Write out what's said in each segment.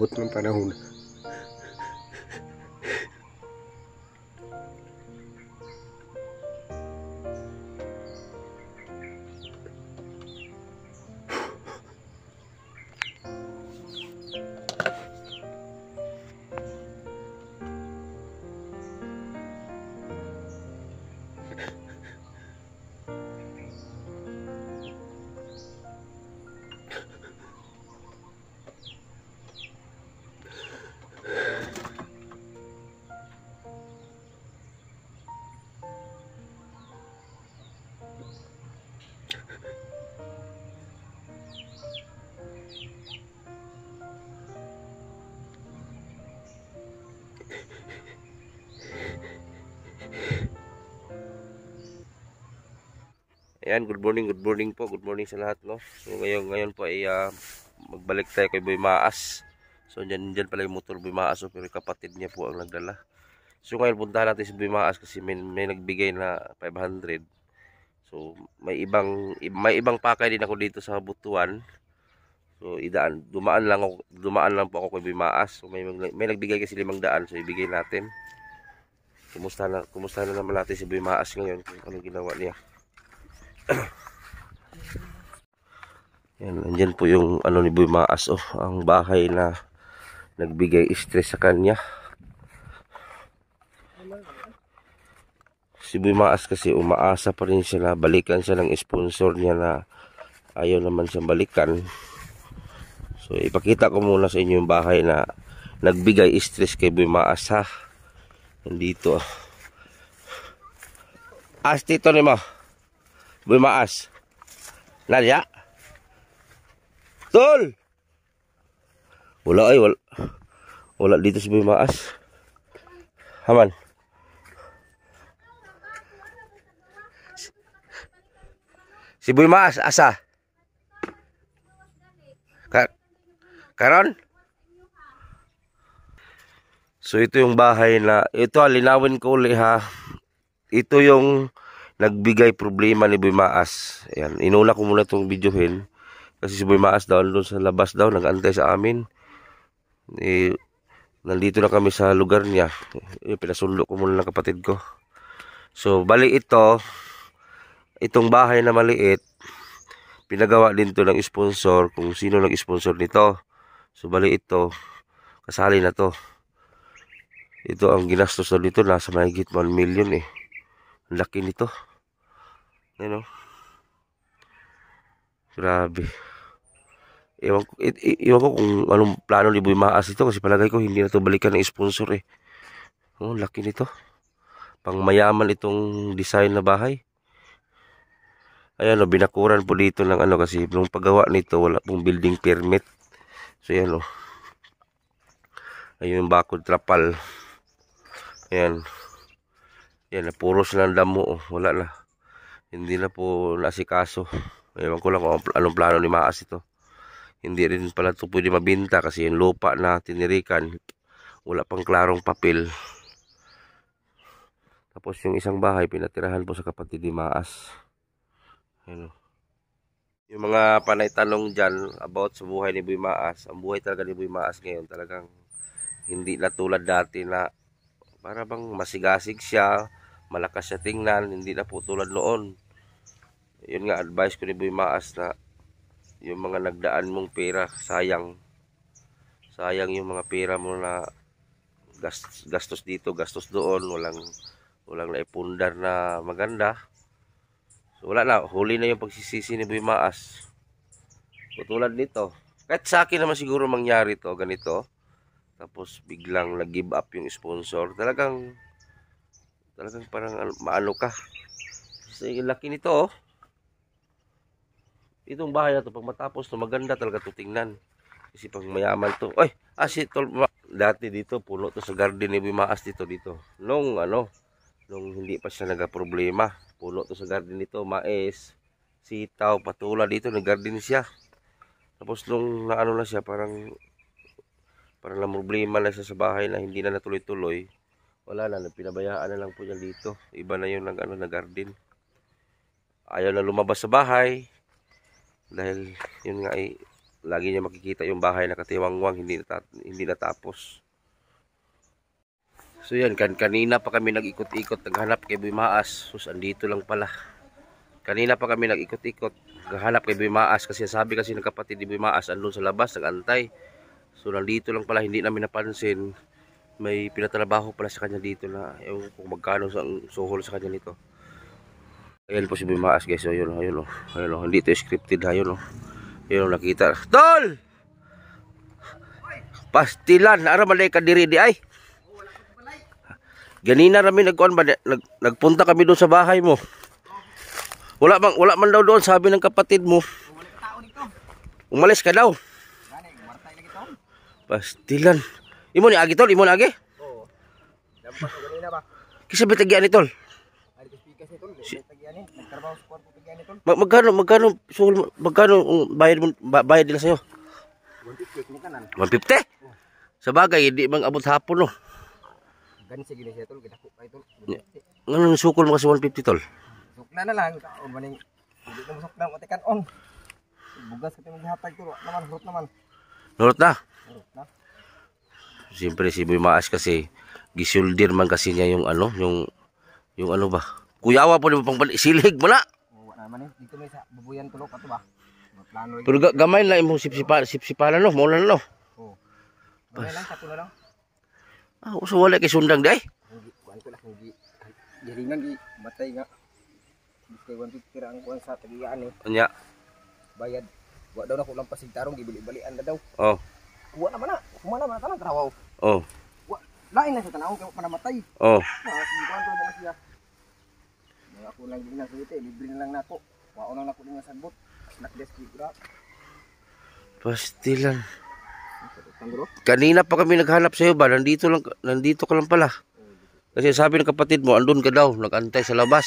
abot ng panahon. Ayan, good morning po. Good morning sa lahat, no. So ngayon po ay magbalik tayo kay Boy Maas. So diyan pala yung motor Boy Maas, pero kapatid niya po ang nagdala. So ngayon puntahan natin si Boy Maas kasi may nagbigay na 500. So may ibang pakay din ako dito sa Butuan. So dumaan lang po ako kay Boy Maas. So may nagbigay kasi 500, so ibigay natin. Kumusta na naman natin si Boy Maas ngayon, kung anong ginawa niya. Yan, andyan po yung ano ni Boy Maas, ang bahay na nagbigay stress sa kanya. Si Boy Maas kasi umaasa pa rin siya na balikan siya ng sponsor niya na ayaw naman siyang balikan. So ipakita ko muna sa inyo yung bahay na nagbigay stress kay Boy Maas, ha. Nandito. Tito ni mo Boy Maas. Nadia. Tol. Wala dito si Boy Maas. Haman. Si Boy Maas asa? Karon? So ito yung bahay na ito, linawin ko ulit, ha. Ito yung nagbigay problema ni Boy Maas. Ayan, inuna ko muna itong videohin kasi si Boy Maas daw doon sa labas daw nag-antay sa amin. Nandito na kami sa lugar niya. Pinasundo ko muna ng kapatid ko. So bali itong bahay na maliit, pinagawa din to ng sponsor, kung sino nag-sponsor nito. So bali ito, kasali na to. Ito ang ginastos na dito, nasa mahigit 1 million eh. Ang laki nito. Ano? Grabe. Ewan ko kung anong plano ni Boy Maas ito, kasi palagay ko hindi na to balikan ng sponsor eh. Oh, laki nito. Pang mayaman itong design na bahay. Ayan, binakuran po dito ng ano kasi nung paggawa nito wala pong building permit. So ayan, ayun yung bakod trapal. Ayan. Yan, puros na ng damo, wala na. Hindi na po nasikaso. Ewan ko lang kung anong plano ni Maas ito. Hindi rin pala ito pwede mabinta kasi yung lupa na tinirikan, wala pang klarong papel. Tapos yung isang bahay, pinatirahan po sa kapatid ni Maas. Ayan. Yung mga panay tanong dyan about sa buhay ni Boy Maas, ang buhay talaga ni Boy Maas ngayon talagang hindi na tulad dati na para bang masigasig siya, malakas siya tingnan, hindi na po tulad noon. Yun nga, advice ko ni Boy Maas na yung mga nagdaan mong pera, sayang yung mga pera mo na gastos dito, gastos doon, walang naipundar na maganda. So wala na, huli na yung pagsisisi ni Boy Maas. So, tulad nito, kahit sa akin naman siguro mangyari to ganito, tapos biglang nag-give up yung sponsor, talagang parang maano ka. Kasi laki nito, itong bahay na to, pag matapos to, maganda talaga to tingnan. Kasi pag mayaman to, dati dito, puno to sa garden ni Boy Maas dito. Nung hindi pa siya nagka-problema, puno to sa garden nito, mais, sitaw, patula dito, nag-garden siya. Tapos nung naano na siya, parang na problema na siya sa bahay na hindi na natuloy-tuloy, wala na, pinabayaan na lang po niya dito. Iba na yung nag-garden. Ayaw na lumabas sa bahay. Dahil yun nga lagi niya makikita yung bahay na katiwangwang, hindi natapos. So yan, kanina pa kami nag-ikot-ikot, naghanap kay Boy Maas. Sus, andito lang pala. Kanina pa kami nag-ikot-ikot, naghanap kay Boy Maas kasi sabi kasi ng kapatid ni Boy Maas andun sa labas, nag-antay. So nandito lang pala, hindi namin napansin. May pinatrabaho pala sa kanya dito na ewan kung magkano sa suhol sa kanya nito. Ayan po si Boy Maas guys, ayun, ayun, ayun, hindi ito scripted, ayun, ayun, nakita. Tol! Pastilan, ara man ka diri di ay. Ganina rami nagkuan ba, nagpunta kami doon sa bahay mo. Wala man daw doon, sabi ng kapatid mo. Umalis ka daw. Pastilan. Imo ni agi tol, imo na agi? Oo. Dapat ganina ba? Kisa bitagian ni tol. Magkano bayad nila sa'yo? 150? Sa bagay, hindi mang abot hapon no. Gani sige ni tol, kita ko kay tol. Ngano sukol mo kasi 150 tol? Sukla na lang, taon maning hindi ko masukla mo tekan on. Bugas ka timong hatag tol, naman hurot naman. Nurot na? Hurot na. Siyempre si Boy Maas kasi gisuldir man kasi niya yung ano, yung ano ba? Kuyawa po ni pang silig mo na. Wala naman dito may sa bubuyan tulo kato ba. Plano. Pero gamay lang imong sipsipalan no, mo lang no. Oo. Gamay lang kato na lang. Ah, uso wala kay sundang day. Kuan ko lang gi jaringan gi matay nga. Kay 150 ra ang kuan sa tagian eh. Anya. Bayad. Wa daw na ko lang pasigtarong gibili-balian na daw. Oh. Wa naman na. Kumana man tanang trabaho. Oh. Wa lain na sa tanaw kay pa namatay. Oh. Sige kuan to na siya. Ako lang din na suite, libre na lang nako. Wa na nako dinga sagbot. Snack desk gra. Pastilan. Tanggro. Kanina pa kami naghanap sa iyo ba? Nandito ka lang pala. Kasi sabi ng kapatid mo, andun ka daw, nagantay sa labas.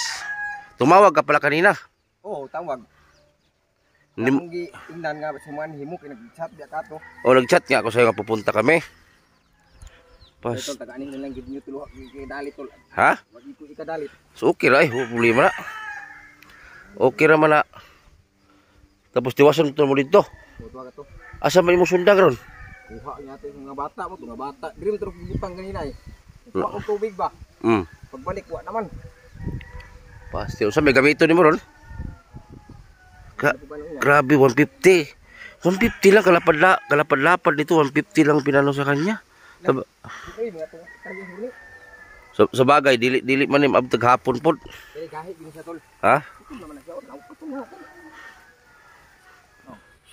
Tumawag ka pala kanina. Oo, tawag. Hindi mo gi ingnan nga sa mga himo kay nag-chat biya kato. O nag-chat nga ako sa iyo nga pupunta kami. Tol taga-aning na lang gid niyo tulo kay dalit tol. Ha? Wa ko ikadalit. So okay ra problema na. Okay ra man na. Tapos tiwasan mo dito. Tuwa ka to. Asa man imong sundang ron? Kuha niya to mga bata mo, mga bata. Dream tro butang kanina eh. Kuha og tubig ba? Pagbalik wa naman. Pasti unsa may gamito nimo ron? Grabe 150. 150 lang kalapad-lapad nito, 150 lang pinano sa kanya. Sa bagay dili man nim abtag hapon pod. Ha?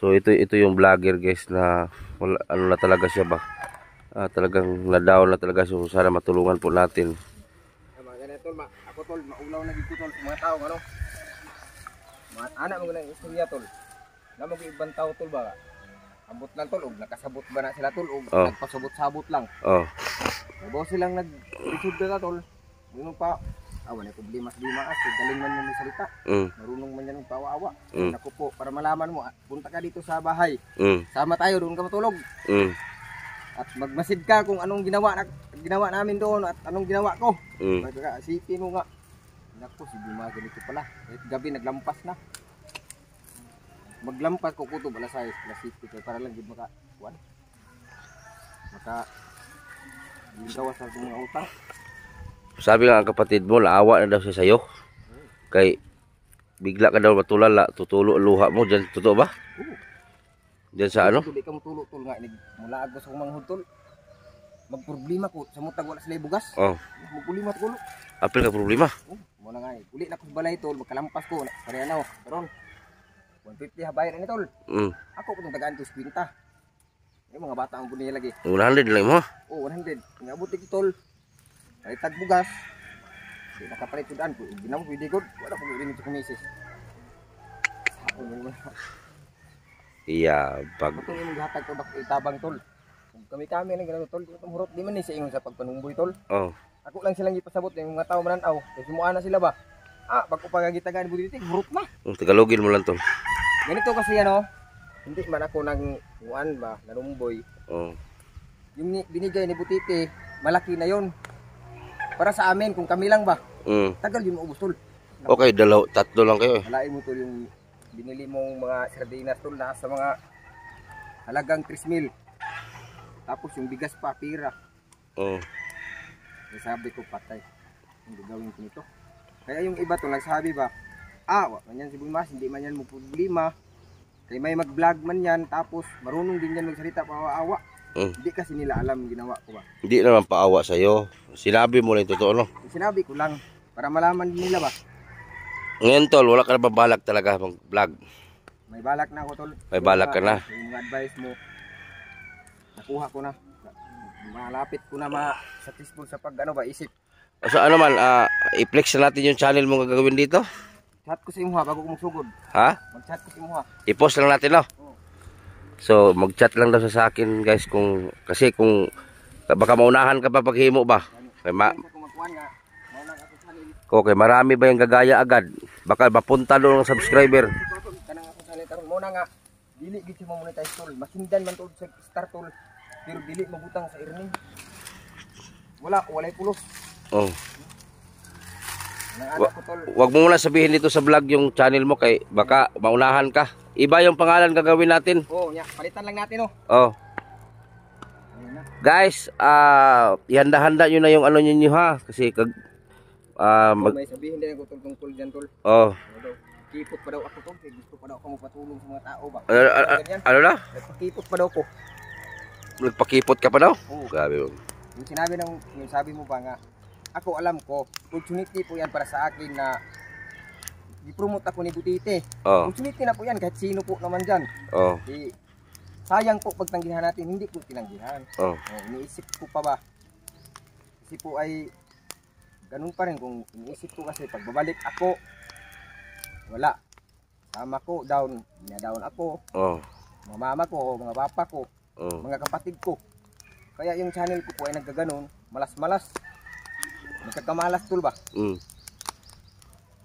So ito yung vlogger guys na wala, ano na talaga siya ba? Talagang na-down na talaga, so sana matulungan po natin. Ako tol, maulaw na gito tol sa mga tao ano. Anak mo nang istorya tol. Namo ko ibang tao tol ba? Ambot lang tol, og nakasabot ba na sila tol og nagpasabot-sabot lang. Oh. Bago silang nag-isud na tol. Ano pa? Awan ay problema sa Maas, galing man yung salita. Marunong man yan ng pawa-awa. Naku po, para malaman mo, punta ka dito sa bahay. Sama tayo, doon ka matulog. At magmasid ka kung anong ginawa namin doon at anong ginawa ko. Isipin mo nga. Naku, si Bima ganito pala. Gabi naglampas na. Maglampas ko kuto bala sa city para lang gid maka kuan. Maka gawas sa mga utang. Sabi nga ang kapatid mo, naawa na daw siya sa'yo. Kay bigla ka daw matulala, tutulo ang luha mo dyan. Totoo ba? Dyan sa ano? Hindi ka mutulo tol nga. Mula agos akong manghod tol. Magproblema ko. Sa mutag wala sila bugas. Magproblema ko. Apil ka problema? Muna nga eh. Uli na ko sa balay tol. Magkalampas ko. Pareha na ako. Karon 150 habayan ni tol. Ako kung tagaan to 50. Yung mga bata ang bunyi lagi. 100 lang mo? Oo, 100. Ngabuti ko tol. Ay tagbugas. Di nakapalit ko daan ko. Ginamo pwede ko. Wala ko rin ito kumisis. Iya, pag ito yung hatag ko bako itabang tol. Kung kami lang ganun tol, tumurot di man ni sa ingon sa pagpanumboy tol. Ako lang silang ipasabot yung mga tao mananaw. Kasi muana sila ba? Bago pagagitagan mo dito, hurot na. Tagalogin mo lang tol. Ganito kasi ano, hindi man ako nang muan ba, nanumboy. Yung binigay ni Butiti, malaki na yon. Para sa amin, kung kami lang ba, tagal yung maubos tol. Okay, tatlo lang kayo eh. Malain mo tol yung binili mong mga sardinas tol na sa mga halagang 3,000. Tapos yung bigas pa, pira. Oh. Kaya sabi ko, patay. Ang gagawin ko nito. Kaya yung iba to, nagsabi ba, wag man yan si Boy Mas, hindi man yan mo problema. Kaya may mag-vlog man yan, tapos marunong din yan magsalita paawa-awa. Hindi kasi nila alam ginawa ko ba. Hindi naman paawa sa'yo. Sinabi mo lang yung totoo, no? Sinabi ko lang, para malaman nila ba. Ngayon, tol, wala ka na ba balak talaga mag-vlog? May balak na ako, tol. May balak ka na. Yung mga advice mo, nakuha ko na. Malapit ko na ma-successful sa pag isip. So ano man, i-flex na natin yung channel mo gagawin dito? Chat ko sa imuha bago ko magsugod. Ha? Mag-chat ko sa imuha. I-post lang natin, no? Oo. So, mag-chat lang daw sa akin, guys, kasi kung baka maunahan ka pa paghimo ba? Okay, marami ba yung gagaya agad? Baka mapunta doon ng subscriber. Kanang ako sa letter mo na nga, dili gid mo monetize tol. Masindan man tol sa start tol. Pero dili mabutang sa earning. Walay pulos. Oh. Tol. Wag mo muna sabihin dito sa vlog yung channel mo kay baka maunahan ka. Iba yung pangalan gagawin natin. Palitan lang natin Oh. Guys, ihanda-handa nyo na yung ano niyo ha kasi may sabihin din ako tungkol diyan tol. Oh. Kipot pa daw ako tol, gusto pa daw ako magpatulong sa mga tao ba. Ano na? Nagpakipot pa daw ko. Nagpakipot ka pa daw? Oo. Grabe mo. Yung sinabi yung sabi mo ba nga, ako alam ko, opportunity po yan para sa akin na i-promote ako ni Butite. Oh. Opportunity na po yan kahit sino po naman dyan. Oh. Sayang po pagtanggihan natin, hindi po tinanggihan. Oh. Iniisip ko pa ba? Kasi po ay ganun pa rin kung iniisip ko kasi pagbabalik ako, wala. Sama ko, down ako. Oh. Mga mama ko, mga papa ko, mga kapatid ko. Kaya yung channel ko po ay naggaganon, malas-malas. Nagkakamalas tol ba?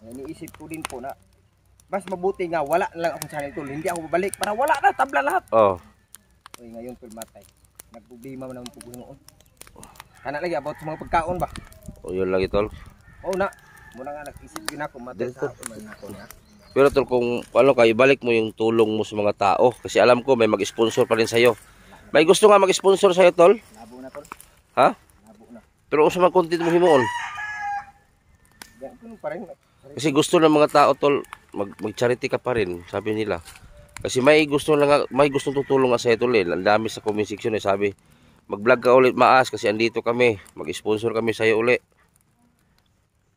Iniisip ko din po na mas mabuti nga wala na lang akong channel tol. Hindi ako babalik para wala na, tabla lahat. Uy, ngayon tol matay. Nagproblema mo naman po noon. Kana lagi about sa mga pagkaon ba? Yun lagi tol. Na. Muna nga nag-isip din ako matay sa ako niya. Pero tol kung ano ka, ibalik mo yung tulong mo sa mga tao kasi alam ko may mag-sponsor pa rin sa'yo. May gusto nga mag-sponsor sa'yo tol? Labo na tol. Ha? Labo na. Pero usa man content mo himuon. Ganun pa rin. Kasi gusto ng mga tao tol, mag-charity ka pa rin, sabi nila. Kasi may gustong tutulong nga sa'yo tol eh. Ang dami sa comment section eh, sabi, mag-vlog ka ulit Maas kasi andito kami, mag-sponsor kami sa'yo ulit.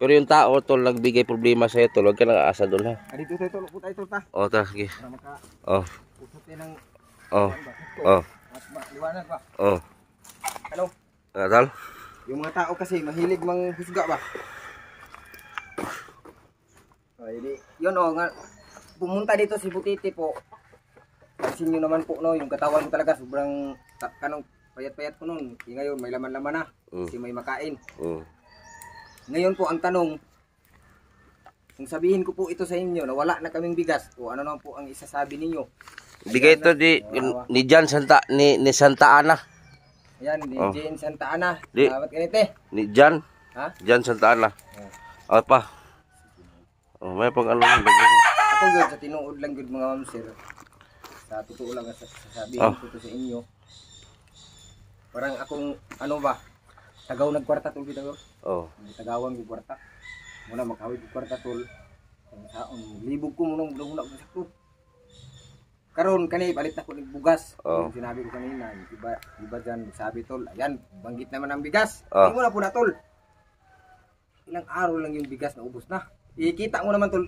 Pero yung tao tol nagbigay problema sa'yo tol, huwag ka nang aasa doon ha. Dito tayo tol, tayo tol ta. Ta, sige. Para maka usutin ng liwanag ba? Hello? Tol? Yung mga tao kasi mahilig manghusga ba? Yun nga, pumunta dito si Butite po. Pansin nyo naman po yung katawan ko talaga sobrang payat-payat ko noon. Ngayon may laman-laman na kasi may makain. Ngayon po ang tanong, kung sabihin ko po ito sa inyo na wala na kaming bigas, o ano naman po ang isasabi ninyo? Bigay ito ni Jan ni Santa Ana. Ayan, ni Jan Santa Ana. Salamat ganite. Ni Jan? Ha? Jan Santa Ana. Pa. May pang ano. Ako yun, sa tinuod lang yun mga ma'am sir. Sa totoo lang sasabihin ko ito sa inyo. Parang akong ano ba? Tagaw nagkwarta tol kita ko. Tagawan ko kwarta. Muna makawid ko kwarta tol. Libog ko muna muna ko sakto. Karon kani palit ako ng bugas. Sinabi ko kanina, iba diyan sabi tol. Ayan, banggit naman ang bigas. Hindi mo na po na tol. Ilang araw lang yung bigas na ubos na. Ikita mo naman tol.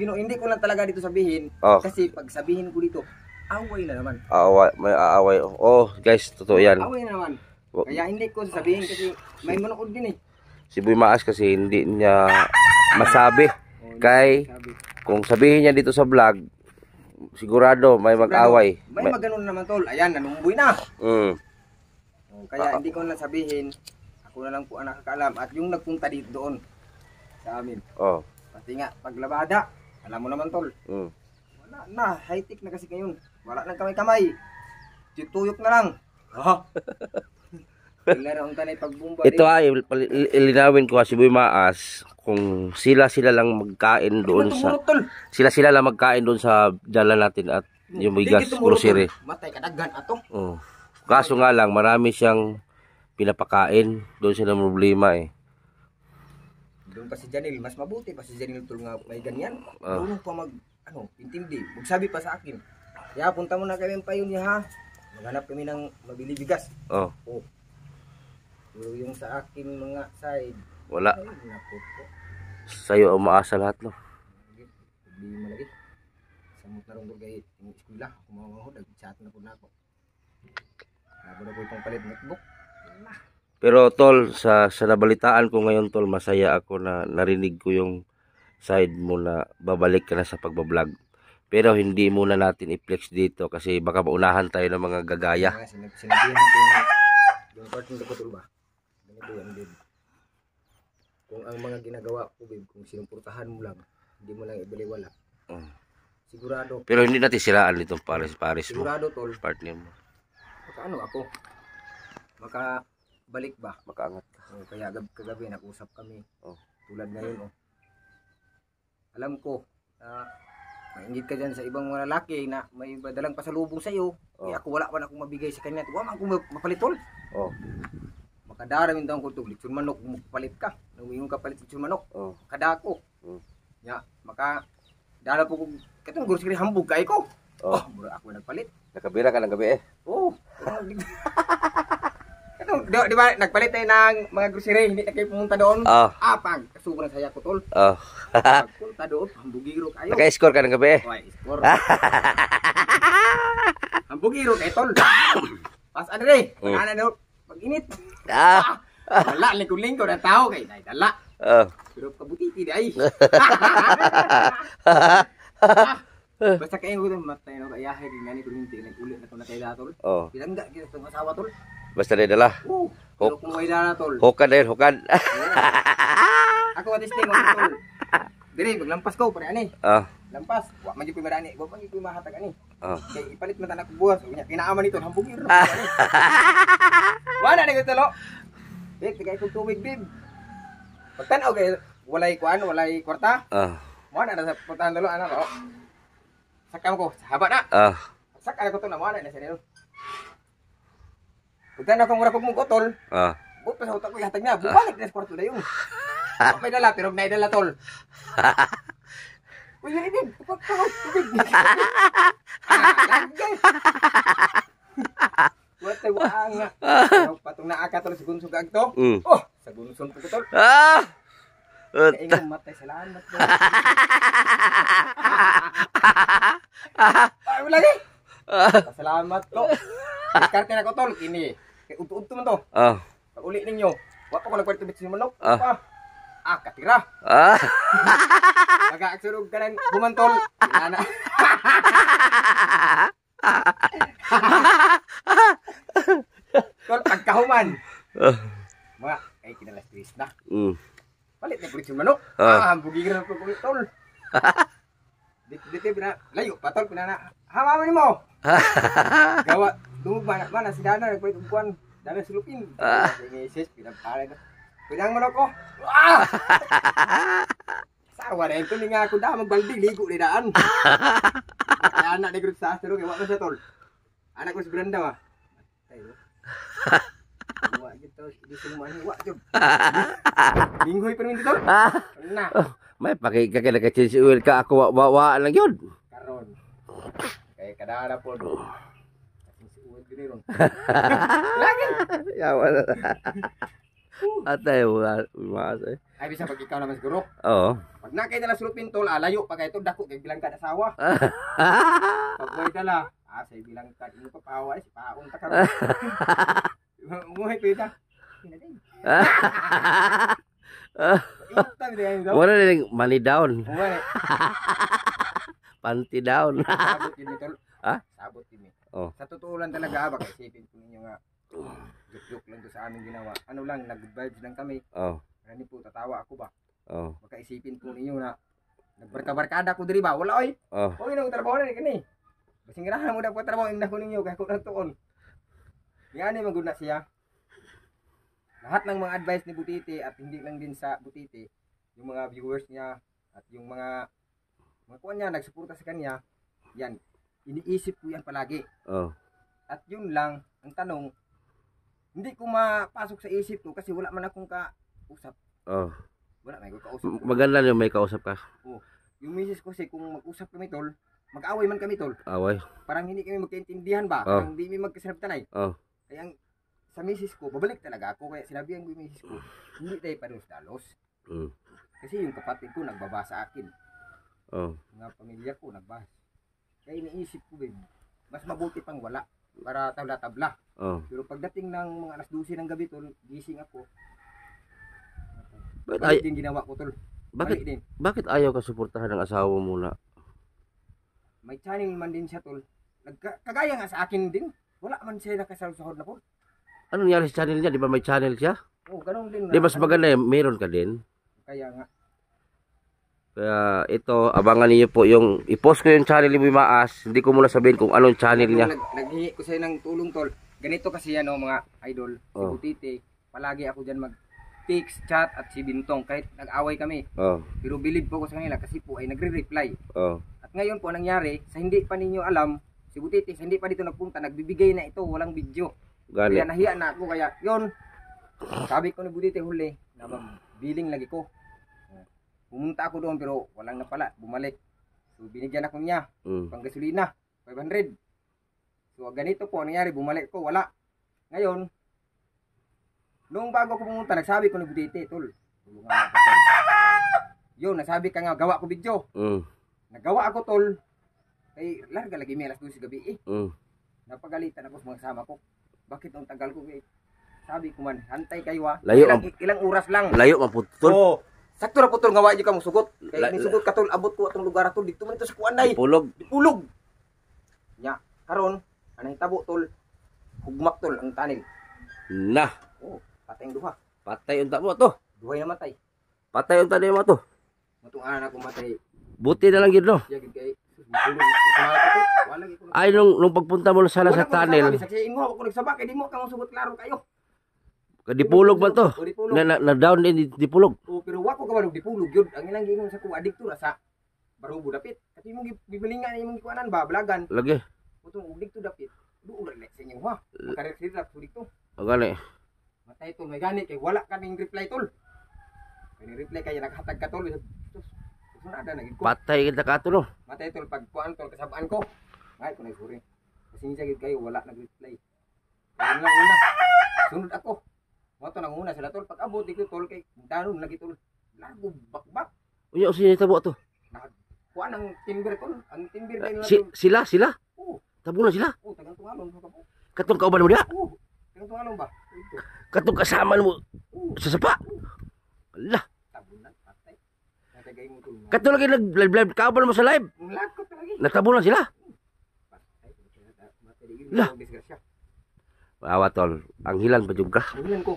Hindi ko lang talaga dito sabihin kasi pag sabihin ko dito, away na naman. May aaway. Guys, totoo yan. Away na naman. Kaya hindi ko sabihin kasi may manood din eh. Si Boy Maas kasi hindi niya masabi. Kung sabihin niya dito sa vlog, sigurado may mag-away. May maganon naman tol. Ayan, nanumboy na. Kaya hindi ko na sabihin. Ako na lang po ang nakakaalam. At yung nagpunta dito doon sa amin. Pati nga, paglabada. Alam mo naman tol. Wala na. High-tech na kasi ngayon. Wala nang kamay-kamay. Tuyok na lang. Ito ay ilinawin ko si Boy Maas kung sila lang magkain doon sa lang magkain doon sa dala natin at Yung bigas, grocery. Matay kadaghan ato. Oh. Kaso nga lang, marami siyang pinapakain. Doon siya ng problema eh. Doon pa si Janil, mas mabuti pa si Janil tol nga may ganyan. Marunong pa intindi. Magsabi pa sa akin. Kaya punta mo na kami pa yun niya ha. Maghanap kami ng mabili bigas. Oh. Pero yung sa akin mga side, wala. Ay, naku po. Sa'yo umaasa lahat, no? Problema lagi. Samot na rin ko kay eskwela. Kumawahod, nag-chat na po na ako. Labo na po itong palit notebook. Pero tol, sa nabalitaan ko ngayon tol, masaya ako na narinig ko yung side mo na babalik ka na sa pagbablog. Pero hindi muna natin i-flex dito kasi baka maunahan tayo ng mga gagaya. Sinabihan ko yung part ng tol ba? Ganito yan, babe. Kung ang mga ginagawa ko, babe, kung sinuportahan mo lang, hindi mo lang ibaliwala. Sigurado. Pero hindi natin siraan itong pares mo. Sigurado tol. Partner mo. Makaano ako? Makabalik ba? Makaangat ka. Kaya kagabi nag-usap kami. Tulad ngayon alam ko na maingit ka dyan sa ibang mga lalaki na may dalang pasalubong sa iyo. Kaya ako wala pa na akong mabigay sa kanya. Huwag man akong mapalit tol. Makadaramin daw ko ito. Litsyon manok, palit ka. Nangwingon ka palit litsyon manok. Kadako. Ya, maka dala po kong katong grocery hambog kay ko. Mura ako nagpalit. Nakabira ka ng gabi eh. Di ba nagpalit tayo ng mga grocery, hindi na kayo pumunta doon. Pag sobrang saya ko tol. Pagpunta doon, hambugiro kayo. Naka-score ka ng gabi eh. Score. Hambugiro kayo tol. Pas adre, pag-ana doon, pag-init. Dala, lingkod-lingkod ang tao kay dala. Pero kabutiti di ay. Basta kayo ko matay no kaya hay gani ko hindi nag-ulit na ko na kay tol. Bilangga kita tong asawa tol. Basta na dala. Pero kung may dala tol. Hokan din, hokan. Ako testing mo tol. Dire maglampas ko pare ani. Lampas. Wa man gyud ko marani, wa man gyud ko mahatag ani. Kay ipalit man tanak buwas, unya kinaaman nito hambugir. Wala ni ko tolo. Big tigay ko tubig bib. Pagtanaw kay walay kuan, walay kwarta. Mo na sa putahan tolo ana ko. Sakam ko, haba na. Sakal ko to na mo na sa nilo. Pagtanaw ko mura ko mong kotol. Buto sa utak ko ihatag na, bumalik na sa kwarto na yun. May dala, pero may dala tol. Uy, yun ibig. Lagay. Wata waang nga. Patong naaka tol sa gunsog agto. Sa gunsog ko tol. Kaingang matay, salamat tol. Ay, wala ni. Salamat to. Iskarte na ko tol, kini. Kay udto-udto man to. Pag uli ninyo, wa pa ko nagpalit tubig sa manok. Katira. Pag-aaksurog ka ng humantol. Ana. Tol, pagkahuman. Mga, ay kinalas tris na. Palit na kulit yung manok. Bugigil na ko tol. Dito layo, patol, pinana. Hamaman mo. Gawa, dumog mana si Dana, nagpalit upuan. Dana sulupin. Isis, pinagpala na. Pinang manok ko. Sawa na ito nga ako da magbaldi ligo ni daan. Kaya anak ni Grut sa astro kay wala sa tol. Anak ko si Brenda ba. Tayo. Wa gito di sumani wa job. Linghoy pa rin dito. Na. May pakikakay na ka-change oil ka ako wa lang yun. Karon. Kay kadara po. Change oil gini ron. Lagi. Yawa na. Atay, umaas eh. Ay, bisa pag ikaw naman siguro. Pag nakay dala sulupin tol, layo pa kayo ito, dako kay bilang ka asawa. Pag boy dala, say bilang ka, ino pa pawa, si paong takar. Umuhay ko ita. Wala na yung money down. Panty down. Sabot yun tol. Sabot yun Sa totoo lang talaga, baka isipin ko ninyo nga. Joke lang to sa aming ginawa. Ano lang, nag-vibes lang kami. Ano po, tatawa ako ba? Baka isipin po ninyo na nagbarka-barkada ko diri ba? Wala oy. Oy, nang trabaho na kani. Basing ganahan mo na po trabaho na ko ninyo kay ko nang tuon. Yan ay maguna siya. Lahat ng mga advice ni Butiti at hindi lang din sa Butiti, yung mga viewers niya at yung mga kuan niya nagsuporta sa kanya, yan. iniisip ko yan palagi. Oh. At yun lang, ang tanong, hindi ko mapasok sa isip ko kasi wala man akong kausap. Oh. Wala may kausap. Maganda yung may kausap ka. Oh. Yung misis ko kasi kung mag-usap kami tol, mag-away man kami tol. Away. Parang hindi kami magkaintindihan ba? Oh. Parang hindi kami magkasalabtanay. Oh. Kaya ang sa misis ko, babalik talaga ako. Kaya sinabihan ko yung misis ko, hindi tayo palos-dalos. Kasi yung kapatid ko nagbaba sa akin. Oh. Mga pamilya ko nagbahas. Kaya iniisip ko, babe, mas mabuti pang wala para tabla-tabla. Oh. Pero pagdating ng mga alas 12 ng gabi tol, gising ako. Bakit Bakit din ginawa ko tol? Mali din. Bakit ayaw ka suportahan ng asawa mo na? May channel man din siya tol. Kagaya nga sa akin din. Wala man siya nakasahod na po. Ano nangyari sa channel niya? Di ba may channel siya? Oo, ganun din. Di mas maganda meron ka din. Kaya nga. Kaya ito, abangan niyo po yung i-post ko yung channel ni Boy Maas. Hindi ko muna sabihin kung anong channel niya. Naghingi ko sa'yo ng tulong tol. Ganito kasi yan mga idol. Si Butiti, palagi ako dyan mag-text, chat at si Bintong kahit nag-away kami. Pero believe po ko sa kanila kasi po ay nagre-reply. At ngayon po nangyari, sa hindi pa ninyo alam, si Butiti sa hindi pa dito nagpunta, nagbibigay na ito, walang video. Kaya nahiya na ako, kaya yun. Sabi ko ni Butiti huli, na billing lagi ko. Pumunta ako doon pero walang napala, bumalik. So binigyan ako niya, pang gasolina, 500. So ganito po nangyari, bumalik ko, wala. Ngayon, nung bago ako pumunta, nagsabi ko ni Butiti, tol, tulungan ako tol. Yun, nagsabi ka nga, gawa ko video. Nagawa ako tol, ay larga lagi may alas 12 gabi Napagalitan ako sa mga kasama ko. Bakit ang tagal ko sabi ko man, hantay kayo ilang oras lang. Layo man po tol. Oo. Sakto ra po tol gawa di ka mo sugot. Kaya ni sugot ka tol abot ko atong lugar tol dito man ito sa kuanay. Dipulog. Nya, karon anay tabo tol. Hugmak tol ang tanil. Nah. Oh, patay ang duha. Patay unta mo to. Duhay na matay. Patay unta mo to. Matong anak ko matay. Buti na lang gid no. Yagid kay ay nung pagpunta mo sa tunnel. Saksiin mo ako nagsabak kay di mo ka mo sugot klaro kayo. Dipulog man to. Na down din dipulog. Oh, pero wako ka man dipulog yun. Ang ilang gingon sa ko adikto ra sa barubo dapit. Kasi mo bibilingan imong gikuanan ba balagan. Lagi. Utong adikto dapit. Duura na sa inyo ha. Makareksir ra dito. O gani. Matay tol may gani kay wala ka ning reply tol. Kani reply kay naghatag ka tol. Sunada na gid ko. Patay kita ka to no. Matay tol pag kuan tol kasabaan ko. Ay ko nagsuri. Pasensya gid kayo wala nag-reply. Kaya lang una. Sunod ako. Mo to nang una sila tol pag abot dito tol kay danon lagi tol. Lago bakbak. Unya usin tabo to. Kuan ang timber tol. Ang timber kay nila tol. Sila? Oo. Tabo na sila. Oo, tagang tungalon ka po. Katong kauban mo diha? Oo. Tagang tungalon ba? Katong kasama mo sa sapa. Allah. Tabunan patay. Natagay mo tol. Katong lagi nag-live kauban mo sa live. Lakot lagi. Natabo na sila. Lah. Awa tol, ang hilan pa jud ka. Hilan ko.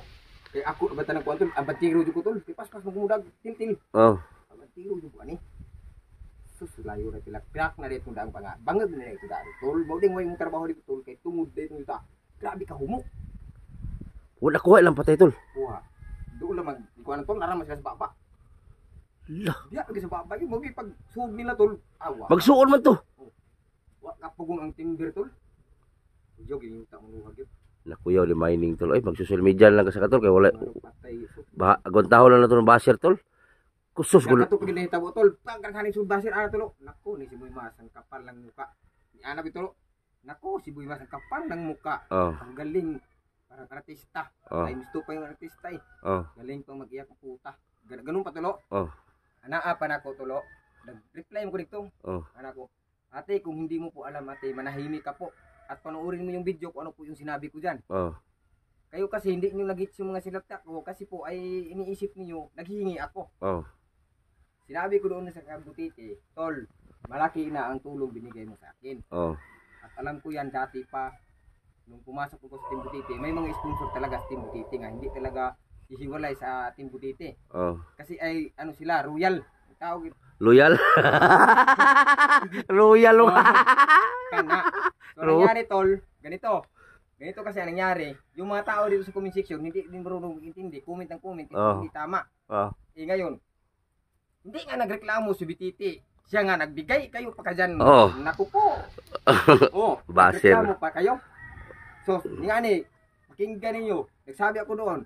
Kay ako abatan ng kuan tol, abatiro jud ko tol. Pas-pas magmudag til-til. Oh. Abatiro jud ko ani. Sus layo ra pilak na dito daang panga. Bangag na dito daang tol. Mawding way mo trabaho dito tol kay tungod dito ta. Grabe ka humo. Wala ko lang patay tol. Kuha. Doon lang kuan tol nara mas sa baba. Lah. Diya pag sa baba mo gi pag suog nila tol. Awa. Magsuon man to. Wa kapugong ang timber tol. Jog yung ta mo gyud. Nakuyaw di mining tol. Ay mag-social media lang ka sa katol kay wala. Agontaho lang na to ng basher tol. Kusus ko. Kato pag nahitabo tol. Pagkakanin sud basher ana tol. Nako ni si Boy Mas ang kapal lang muka. Ni ana bitol. Nako si Boy Mas ang kapal ng muka. Ang galing parang artista. Times 2 pa yung artista eh. Galing to mag-iyak ng puta. Ganun pa tulo. Anaa pa nako tulo. Nag-reply mo ko dito. Ana ko. Ate kung hindi mo po alam ate manahimik ka po. At panoorin mo yung video kung ano po yung sinabi ko dyan. Kayo kasi hindi nyo nag-hits yung mga silata ko kasi po ay iniisip niyo naghihingi ako. Sinabi ko doon sa Butiti, tol, malaki na ang tulong binigay mo sa akin. At alam ko yan dati pa, nung pumasok ko sa Team Butiti, may mga sponsor talaga sa Team Butiti nga, hindi talaga hihiwalay sa Team Butiti. Kasi ay ano sila, royal. Tawag loyal? Royal mo. Kana. So nangyari tol, ganito. Ganito kasi ang nangyari, yung mga tao dito sa comment section hindi din marunong intindi, comment, hindi tama. Eh ngayon, hindi nga nagreklamo si Bititi. Siya nga nagbigay kayo pa ka dyan. Oo. Naku po. Oh, Baser. reklamo pa kayo. So, nga ni, pakinggan ninyo. Nagsabi ako doon.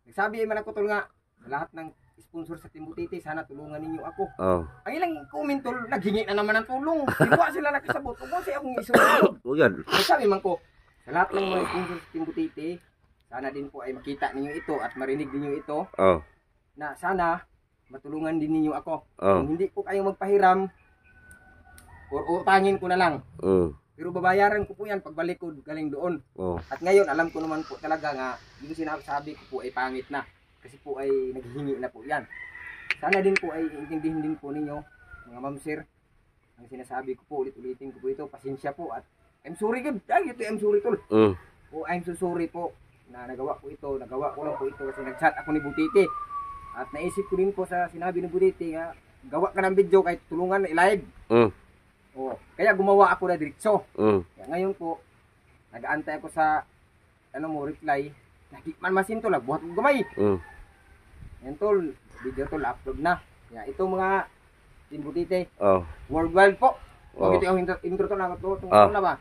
Nagsabi man ako tol nga, sa lahat ng sponsor sa Timbutiti, sana tulungan ninyo ako. Oh. Ang ilang comment tol, naghingi na naman ng tulong. Hindi ko sila nakasabot. Huwag kasi akong isunod. O yan. Nagsabi man ko, sa lahat ng mga sponsor sa Timbutiti, sana din po ay makita ninyo ito at marinig ninyo ito. Oh. Na sana matulungan din ninyo ako. Oh. Kung hindi po kayo magpahiram, or utangin ko na lang. Pero babayaran ko po yan pagbalik ko galing doon. Oh. At ngayon, alam ko naman po talaga nga, yung sinasabi ko po ay pangit na. Kasi po ay naghihingi na po yan. Sana din po ay intindihin din po ninyo, mga ma'am sir. Ang sinasabi ko po, ulit-ulitin ko po ito, pasensya po. At I'm sorry, God. Ay, ito, I'm sorry, tol. Oh, I'm so sorry po na nagawa ko ito. Nagawa ko lang po ito kasi nag-chat ako ni Butiti. At naisip ko din po sa sinabi ni Butiti nga, gawa ka ng video kahit tulungan i-live. Oh, kaya gumawa ako na diretso. Kaya ngayon po, nag-aantay ako sa reply. Hindi man masin tol, buhat ko gamay. Yan tol, video tol, upload na. Kaya ito mga Timbutiti, worldwide po. Ito yung intro to na ito. Na ba?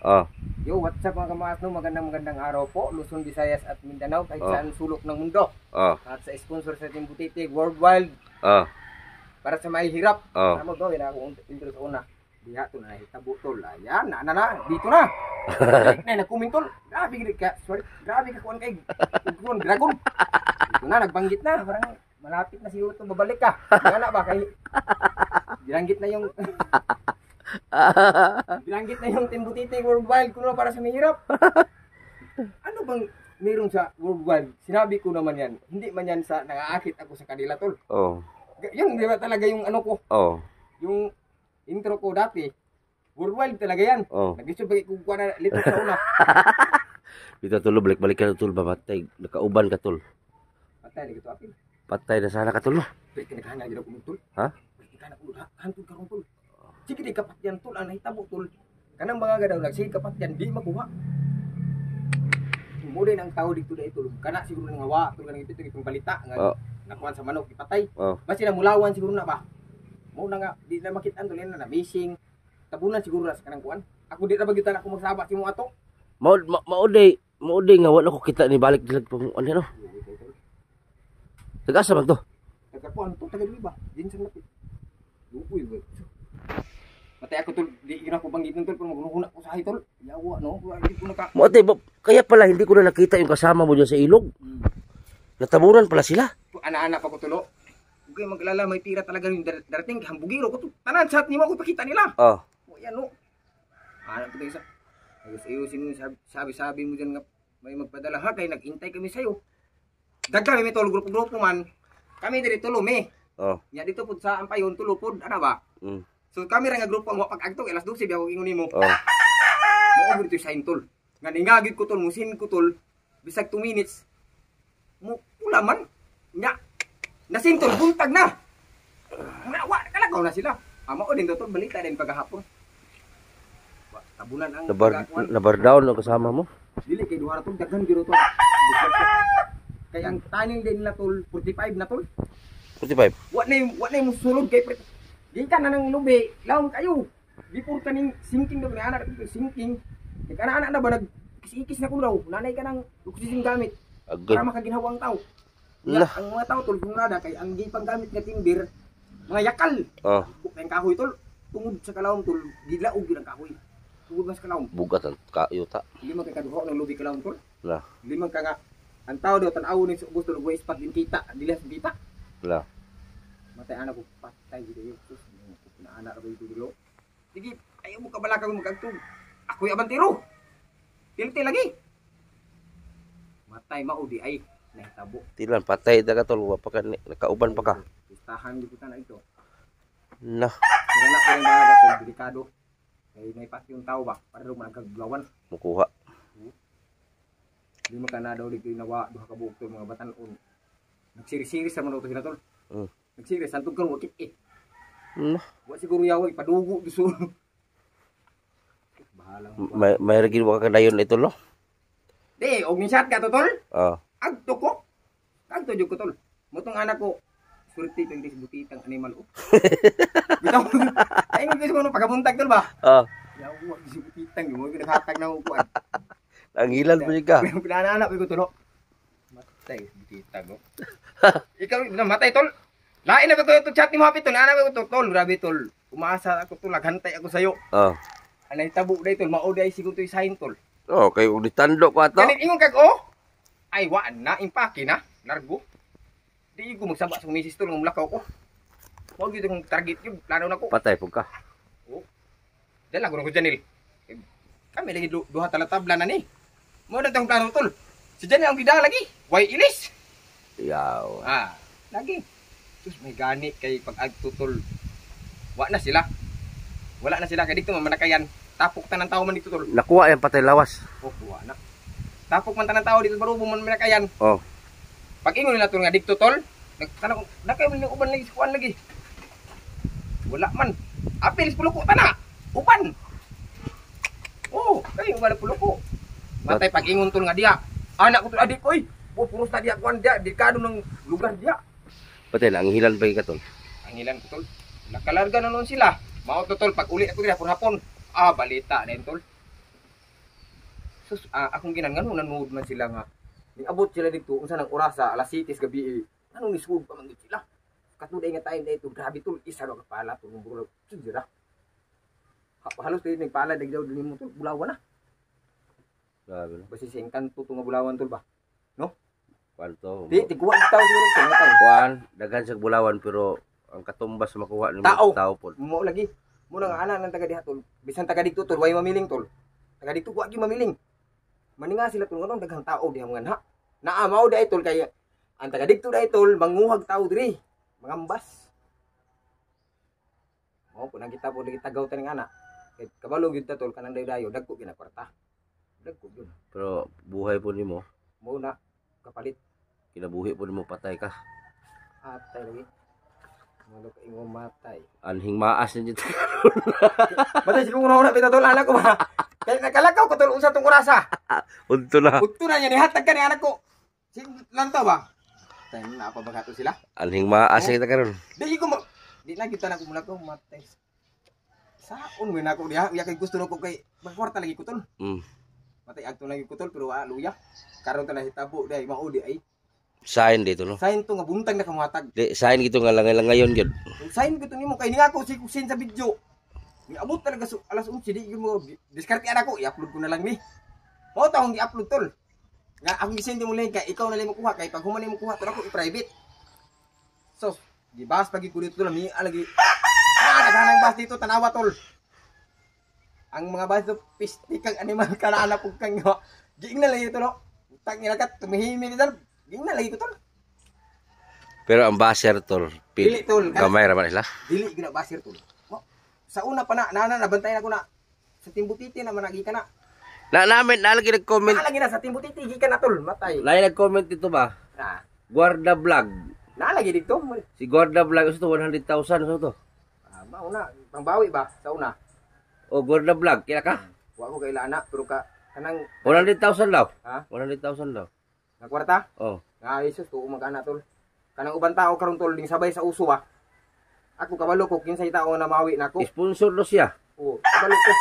Yo, what's up mga kamaas no? Magandang araw po. Luzon, Visayas at Mindanao, kahit saan sulok ng mundo. At sa sponsor sa Timbutiti, worldwide. Para sa may hirap. Para mo gawin ako intro sa una. Diha to na hitabo tol. Ayan, na dito na. Nagkuming tol. Grabe ka. Sorry. Grabe ka kuan kay dragon. Dito na nagbanggit na. Parang malapit na siguro to babalik ka. Wala ba kay bilanggit na yung bilanggit na yung Timbutiti worldwide kuno para sa mahirap. Ano bang meron sa worldwide? Sinabi ko naman yan. Hindi man yan sa nangaakit ako sa kanila tol. Yun di ba talaga yung ano ko? Yung intro ko dati, worldwide talaga yan. Nag-isip bagay kung kuha na lito sa una. Dito tulo, balik ka na tol, babatay. Nakauban ka tol. Patay na gito apil. Patay na sana ka tol. Pwede ka naghanga gito kung tol. Ha? Pwede ka na kung hantod ka tol. Sige di kapat yan tol, ang nahitabo tol. Kanang mga gadaw, nagsige kapat yan, di makuha. Muli ng tao dito na ito. Kana siguro ng hawa, tol, kanang ito, itong balita. Nakuhan sa manok, ipatay. Basta na mulawan siguro na ba? Muna nga, di na makitaan tuloy na missing. Tabunan siguro na sa kanang kuan. Ako di na bagitan ako magsaba si mo ato. Maudi nga wala ko kita ni balik dilag pang ano. Taga-asa man to? Taga-kuan to, taga-Liba. Ginsang lapit. Lupoy ba? Matay ako tol, di ina ko banggitin tol pero maghuhuna ko sa hitol. Yawa no, hindi ko naka. Maudi, kaya pala hindi ko na nakita yung kasama mo diyan sa ilog. Natabunan pala sila. Ana-ana pa ko tulo. Okay, maglala, may tira talaga yung darating, hambugiro ko to. Tanan, chat niyo ako, ipakita nila. O yan o. Hanap ko tayo isa. Ayos-ayusin mo, sabi mo dyan nga, may magpadala ha, kaya nag-intay kami sa'yo. Dagkami may tolo, grupo-grupo man. Kami dito tulo, me. Nga dito po sa ampayon, tulo po, ano ba? So kami rin nga grupo, ang wapag-agtog, alas 12, biya ko ingunin mo. Mo dito sa intol. Nga ningagid ko tol, musin ko tol, bisag 2 minutes. Mo, pula man. Nga. Nasintol, buntag na. Kalagaw na sila. Ama ko din tol, balita din paghahapon. Tabunan ang nabardown ang kasama mo. Dili kay duha tol, daghan giro tol. Kaya ang taning din nila tol, 45 na tol. 45. Wa na yung sulod kay pre. Di ka na nang lubi, lawom kayo. Di puro kaning sinking daw ni anak dito, sinking. Anak-anak na ba nagkis-ikis na ko daw. Nanay ka nang oxygen gamit. Para makaginhawa ang tao. Ang mga tao tol, kung nada, kay ang gipang gamit nga timber, mga yakal. Kaya ang kahoy tol, tungod sa kalawang tol, gilaog yun ang kahoy. Tungod mas kalawang. Bugat ang kayuta. Limang kay kaduho ng lubi kalawang tol. Limang ka nga, ang tao daw, tanaw ni sa ubos tol, way spot din kita, dilas din kita. Matay anak ko, patay dito yun. Pinaanak ka ba dito dito? Sige, ayaw mo kabalakang magagtog. Ako'y abantero. Tilti lagi. Matay maudi ay. Nahitabo. Tilan patay daga tol, wa pa ka nakauban pa ka. Listahan dito na ito. Nah. Kaya na ko rin daga tol, delikado. Kaya may pati yung tao ba para daw magaglawan. Mukuha. Di mo ka na daw dito nawa duha ka buok tol mga batan-on. Nagsiri-siri sa mga sila tol. Nagsiri santog ka wakit eh. Wa siguro yaw ipadugo gusto. Bahala. May regin wa ka dayon ito no. Di, og ni shot ka to tol? Agto ko. Agto jud ko tol. Motong anak ko Surti pag disbutitang animal o. Bitaw. Ay gusto mo pagabuntag tol ba? Yawa disbutitang mo naghatag na upuan. Nangilan po ka. Pinanana ko tulo. Matay disbutitang o. Ikaw na matay tol. Lain na ko to chat ni mo hapit tol. Ana ko to tol, grabe tol. Umaasa ako tol, naghantay ako sayo. Anay tabo day tol, mao day siguro to isahin tol. Kay ug ditando ko ato. Kanit ingon kag o. Ay wa na impake na, largo. Di ko magsaba sa misis tol ng mulakaw ko. Wag gyud kong target yun, plano na ko. Patay po ka. Oo. Dala ko Janil. Kami lagi duha talatabla na ni. Mo na tong plano tol. Si Janil ang bida lagi. Why ilis? Yaw. Lagi. Sus may gani kay pag agtutol. Wa na sila. Wala na sila kay dito manakayan. Tapok tan ng tao man dito tol. Nakuha yung patay lawas. Wa na. Tapok man tan ng tao dito barubo man manakayan. Pag ingon nila tol nga dito tol, nagtanong dakay man yung uban lagi sa kuan lagi. Wala man. Apil puluko tana. Uban. Kay wala puluko. Matay pag ingon tol nga diya. Anak ko tol adik oy. Puros na diya kuan diya, dekado ng lugar diya. Patay na ang hilan pa ka tol. Ang hilan ko tol. Nakalarga na noon sila. Mao to tol pag uli ako diya pur hapon. Balita din tol. Sus akong ginangano nanood man sila nga. Abot sila dito unsa nang orasa alas 7 gabi. Anong isud pa man sila? Katuday nga time dito grabe tol isa ra ka pala tol buro sudira. Halos tayo nagpala dagdaw din mo tol bulawan na. Grabe. Basi sing kanto tunga bulawan tol ba? No? Kwanto. Di tiguan taw siguro tol. Kuan daghan sa bulawan pero ang katumbas makuha ni tao po. Mo lagi. Mo nang ana nang taga diha tol. Bisan taga dito tol way mamiling tol. Taga dito wa gyud mamiling. Maninga sila tol nganong daghang tao diha mga ha. Naamaw day tol kay ang taga dito day tol manguhag tao diri. Mangambas. Mo kun kita po dili tagaw taning ana. Kay kabalo gyud ta tol kanang dayo dagko ginakwarta. Dagko gyud. Pero buhay po nimo. Mo na kapalit. Kinabuhi po nimo patay ka. Atay lagi. Malo ka ingon matay. Anhing maas ninyo. Matay silong una pita tol anak ko ba. Kay nakalakaw ko tol unsa tong orasa. Unto na. Unto na yan ihatag ka ni anak ko. Sin lantaw ba? Tay na pa bagato sila. Anhing maas kita karon. Di na kita na ko mulakaw matay. Saon mo na ko diha, uya kay gusto nako kay magkwarta lagi ko tol. Matay agto lagi ko tol pero luya. Karon ta na hitabo day maudi ay. Sign dito no. Sign to nga buntag na kamuhatag. Di sign gito nga langayon gyud. Sign gito nimo kay nga ako sin sa video. Niabot talaga alas 11 di mo diskarte ana ko i-upload ko na lang ni. Mo taong i-upload tol. Nga ako gisend mo lang kay ikaw na lang mo kuha kay pag human mo kuha tol ako i-private. So, di bas pagi ko dito lang ni lagi. Naghanang bas dito tanawa tol. Ang mga bas do pistik kang animal kana anak ko kang giing na lang ito no. Utang nilakat tumihimi ni dal. Giing na lagi ko tol. Pero ang baser tol, dili tol. Gamay ra man sila. Dili gina baser tol. Sa una pa na nabantay na ko na sa Timbutiti naman nagi ka na. Namin nalagi nag-comment. Nalagi na sa Timbutiti gi ka na tol, matay. Lain nag-comment dito ba? Guarda vlog. Nalagi dito. Si Guarda vlog ito 100,000 so to. Mauna, pangbawi ba sa una? O Guarda vlog, kaya ka? Wa ko kay lana pero kanang 100,000 daw. 100,000 daw. Nga kwarta? Oh. Nga isus tuo magana tol. Kanang uban tao karon tol ding sabay sa uso ba. Ako kabalo ko kinsay tao na mawi nako. Sponsor do siya. Oo, kabalo ko.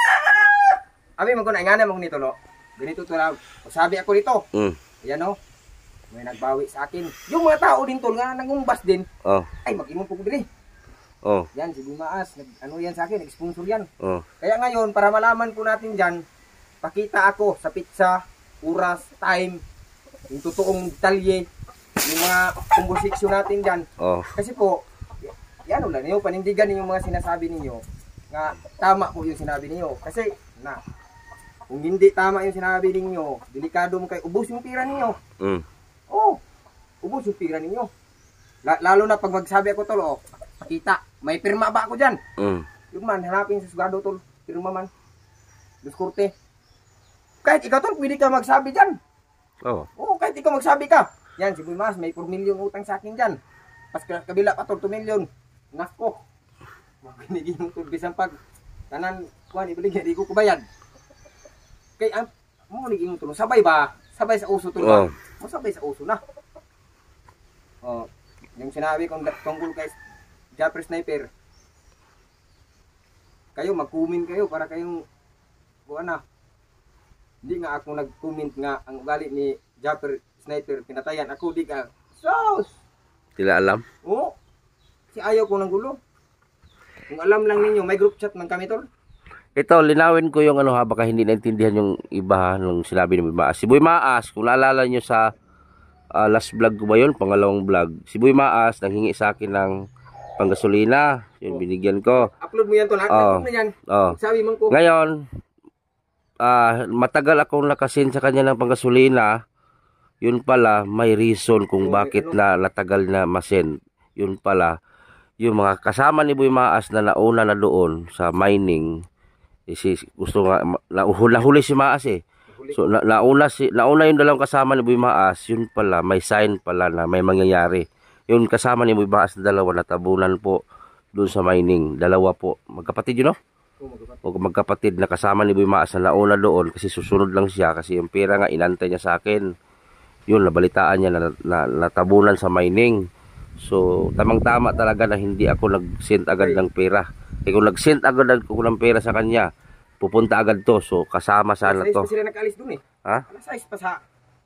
Abi man ko na ingana mo nito lo. Ganito to lang. Sabi ako dito. Ayan oh. May nagbawi sa akin. Yung mga tao din tol nga nangumbas din. Ay mag-imong pug diri. Yan si Bumaas, ano yan sa akin, nag-sponsor yan. Kaya ngayon para malaman po natin diyan, pakita ako sa pizza, oras, time, yung totoong detalye, yung mga komposisyon natin diyan. Kasi po yan ulan niyo panindigan niyo mga sinasabi niyo nga tama po yung sinabi niyo kasi kung hindi tama yung sinabi niyo delikado mo kay ubos yung pira niyo. Ubos yung pira niyo. Lalo na pag magsabi ako tol pakita may pirma ba ako diyan. Yung man hanapin sa sugado tol pirma man diskorte kahit ikaw tol pwede ka magsabi diyan. Kahit ikaw magsabi ka yan si Bumas may 4 milyon utang sa akin diyan pas kabila pa tol 2 milyon. Nako. Magbinigay mo to bisan pag tanan kuan ibigay di ko kubayad. Kay ang mo niging mo to sabay ba? Sabay sa uso to ba? Mo sabay sa uso na. Yung sinabi kong tungkol kay Japper Sniper. Kayo mag-comment kayo para kayong kuan na. Hindi nga ako nag-comment nga ang ugali ni Japper Sniper pinatayan. Ako di ka. Sos! Tila alam. Oo. Si ayaw ko ng gulo. Kung alam lang ninyo, may group chat man kami tol. Ito, linawin ko yung ano ha, baka hindi naintindihan yung iba nung sinabi ni Boy Maas. Si Boy Maas, kung naalala nyo sa last vlog ko ba yun, pangalawang vlog, si Boy Maas nanghingi sa akin ng panggasolina, yun binigyan ko. Upload mo yan tol, upload mo yan. Sabi mo ko. Ngayon, matagal akong nakasin sa kanya ng panggasolina, yun pala, may reason kung bakit na natagal na masin. Yun pala, yung mga kasama ni Boy Maas na nauna na doon sa mining, gusto nga nahuli si Maas eh. So nauna yung dalawang kasama ni Boy Maas, yun pala may sign pala na may mangyayari. Yung kasama ni Boy Maas na dalawa natabunan po doon sa mining, dalawa po, magkapatid yun no? O magkapatid na kasama ni Boy Maas na nauna doon kasi susunod lang siya kasi yung pera nga inantay niya sa akin. Yun nabalitaan niya na natabunan sa mining. So tamang-tama talaga na hindi ako nag-send agad ng pera. Eh kung nag-send agad ako ng pera sa kanya, pupunta agad to. So kasama sana to. Alas 6 pa sila nag-alis dun eh. Ha? Alas 6 pa sa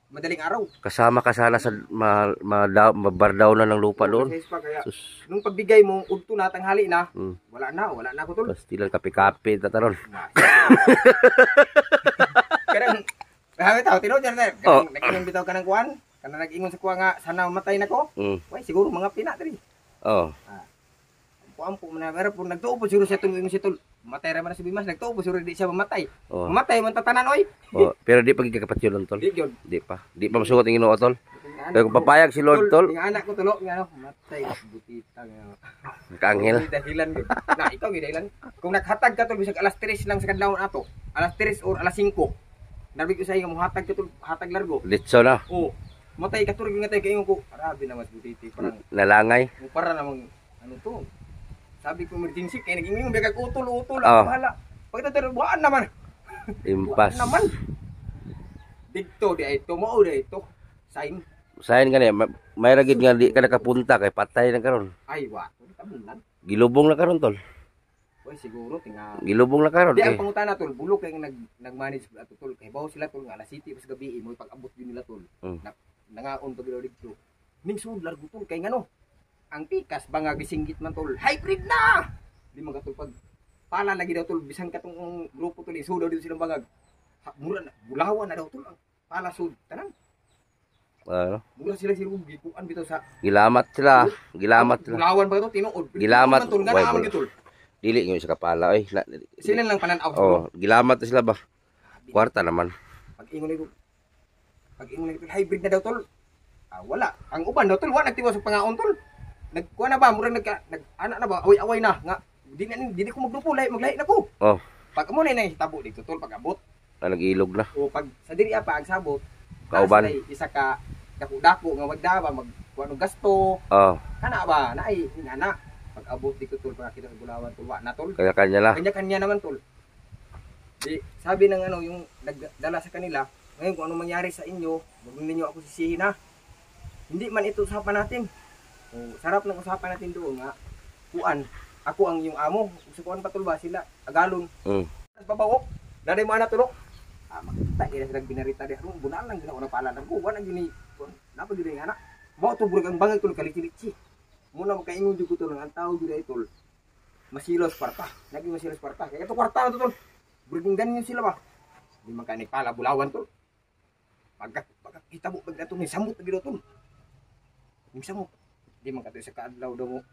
madaling araw. Kasama ka sana sa mabardaw na ng lupa doon. Alas 6 pa kaya. Nung pagbigay mo, udto na tanghali na. Wala na ako tol. Pastilan kape-kape tataron. Karang hawi tao tino diyan na. Nag-ingon bitaw ka ng kuan. Kana nag-ingon sa kuha nga sana matay nako. Way siguro mga pina diri. Ampo man na pero nagtuo po siguro siya tulong si tol. Matay ra man si Bimas, nagtuo po siguro di siya mamatay. Mamatay man tatanan oy. Pero di pa gigakapatyon tol. Di pa masugot ang Ginoo tol. Kaya kung papayag si Lord tol. Yung anak ko tulo nga matay butita nga. Nakaanghel. Dahilan gid. Na ikaw gid dahilan. Kung naghatag ka tol bisag alas 3 lang sa kadlawon ato. Alas 3 or alas 5. Nabig ko sa iyo mo hatag ka tol, hatag largo. Litso na. Matay ka turig nga tay kaingon ko. Arabi na mas butiti parang nalangay. Para namang ano to. Sabi ko emergency kay naging bigag utol-utol ang bahala. Pagkatapos buwan naman. Impas. Naman. Dito di ito mo di ito. Sign gani may ragid nga di ka nakapunta kay patay na karon. Ay wa, tabunan. Gilubong na karon tol. Oy siguro tinga. Gilubong na karon. Di ang pangutana tol, bulok kay nag-manage ato tol kay bawo sila tol nga alas 7 pas gabi mo pag-abot din nila tol. Nangaon pag dito. Ning sud largo tol kay ngano. Ang pikas banga gisinggit man tol. Hybrid na. Di man katol pag pala lagi daw tol bisan katong grupo tol isudo dito silang bangag. Mura na bulawan na daw tol ang pala sud tanan. Mura sila si Ruby kuan bitaw sa gilamat sila. Bulawan ba to tinuod. Gilamat tol nga naman tol. Dili nga sa kapala oy. Sila lang pananaw. Gilamat na sila ba. Kwarta naman. Pag-ingon nito hybrid na daw tol. Wala. Ang uban daw tol wa nagtiwas sa pangaon tol. Nagkuha na ba? Murang anak na ba? Away-away na. Nga, di ko maglupo. Maglahi na ko. Pag mo na hitabo dito, tol, pag-abot. Nag-ilog na. O, pag sa diri pa, ang sabot. Kauban. Isa ka, dako-dako, nga magdaba, magkuha ng gasto. Kana ba? Naay, na. Pag-abot dito, tol, para kita sa Bulawan, tol, na, tol. Kanya-kanya na. Kanya-kanya naman, tol. Di, sabi ng yung nagdala sa kanila, ngayon kung ano mangyari sa inyo, huwag ninyo ako sisihin na. Hindi man ito usapan natin. Sarap ng usapan natin doon nga. Kuan, ako ang yung amo. Sa kuan patulba sila, agalon. Babawo, daday mo anak tulok. Makita ila sila binarita di harong bunan lang ginawa na pala ng kuwan ang gini. Napa gid nga anak. Mao to burag ang bangal tulog kalitilichi. Muna makaingon jud ko to ang tao jud ay tol. Masilos kwarta. Naging masilos kwarta. Kaya ito kwarta na to tol. Buraging ganyan sila ba. Di man kanik pala Bulawan tol. Pagkat kita mo pag ato ni samot gid tol. Ning samot di man kato sa kaadlaw daw mo.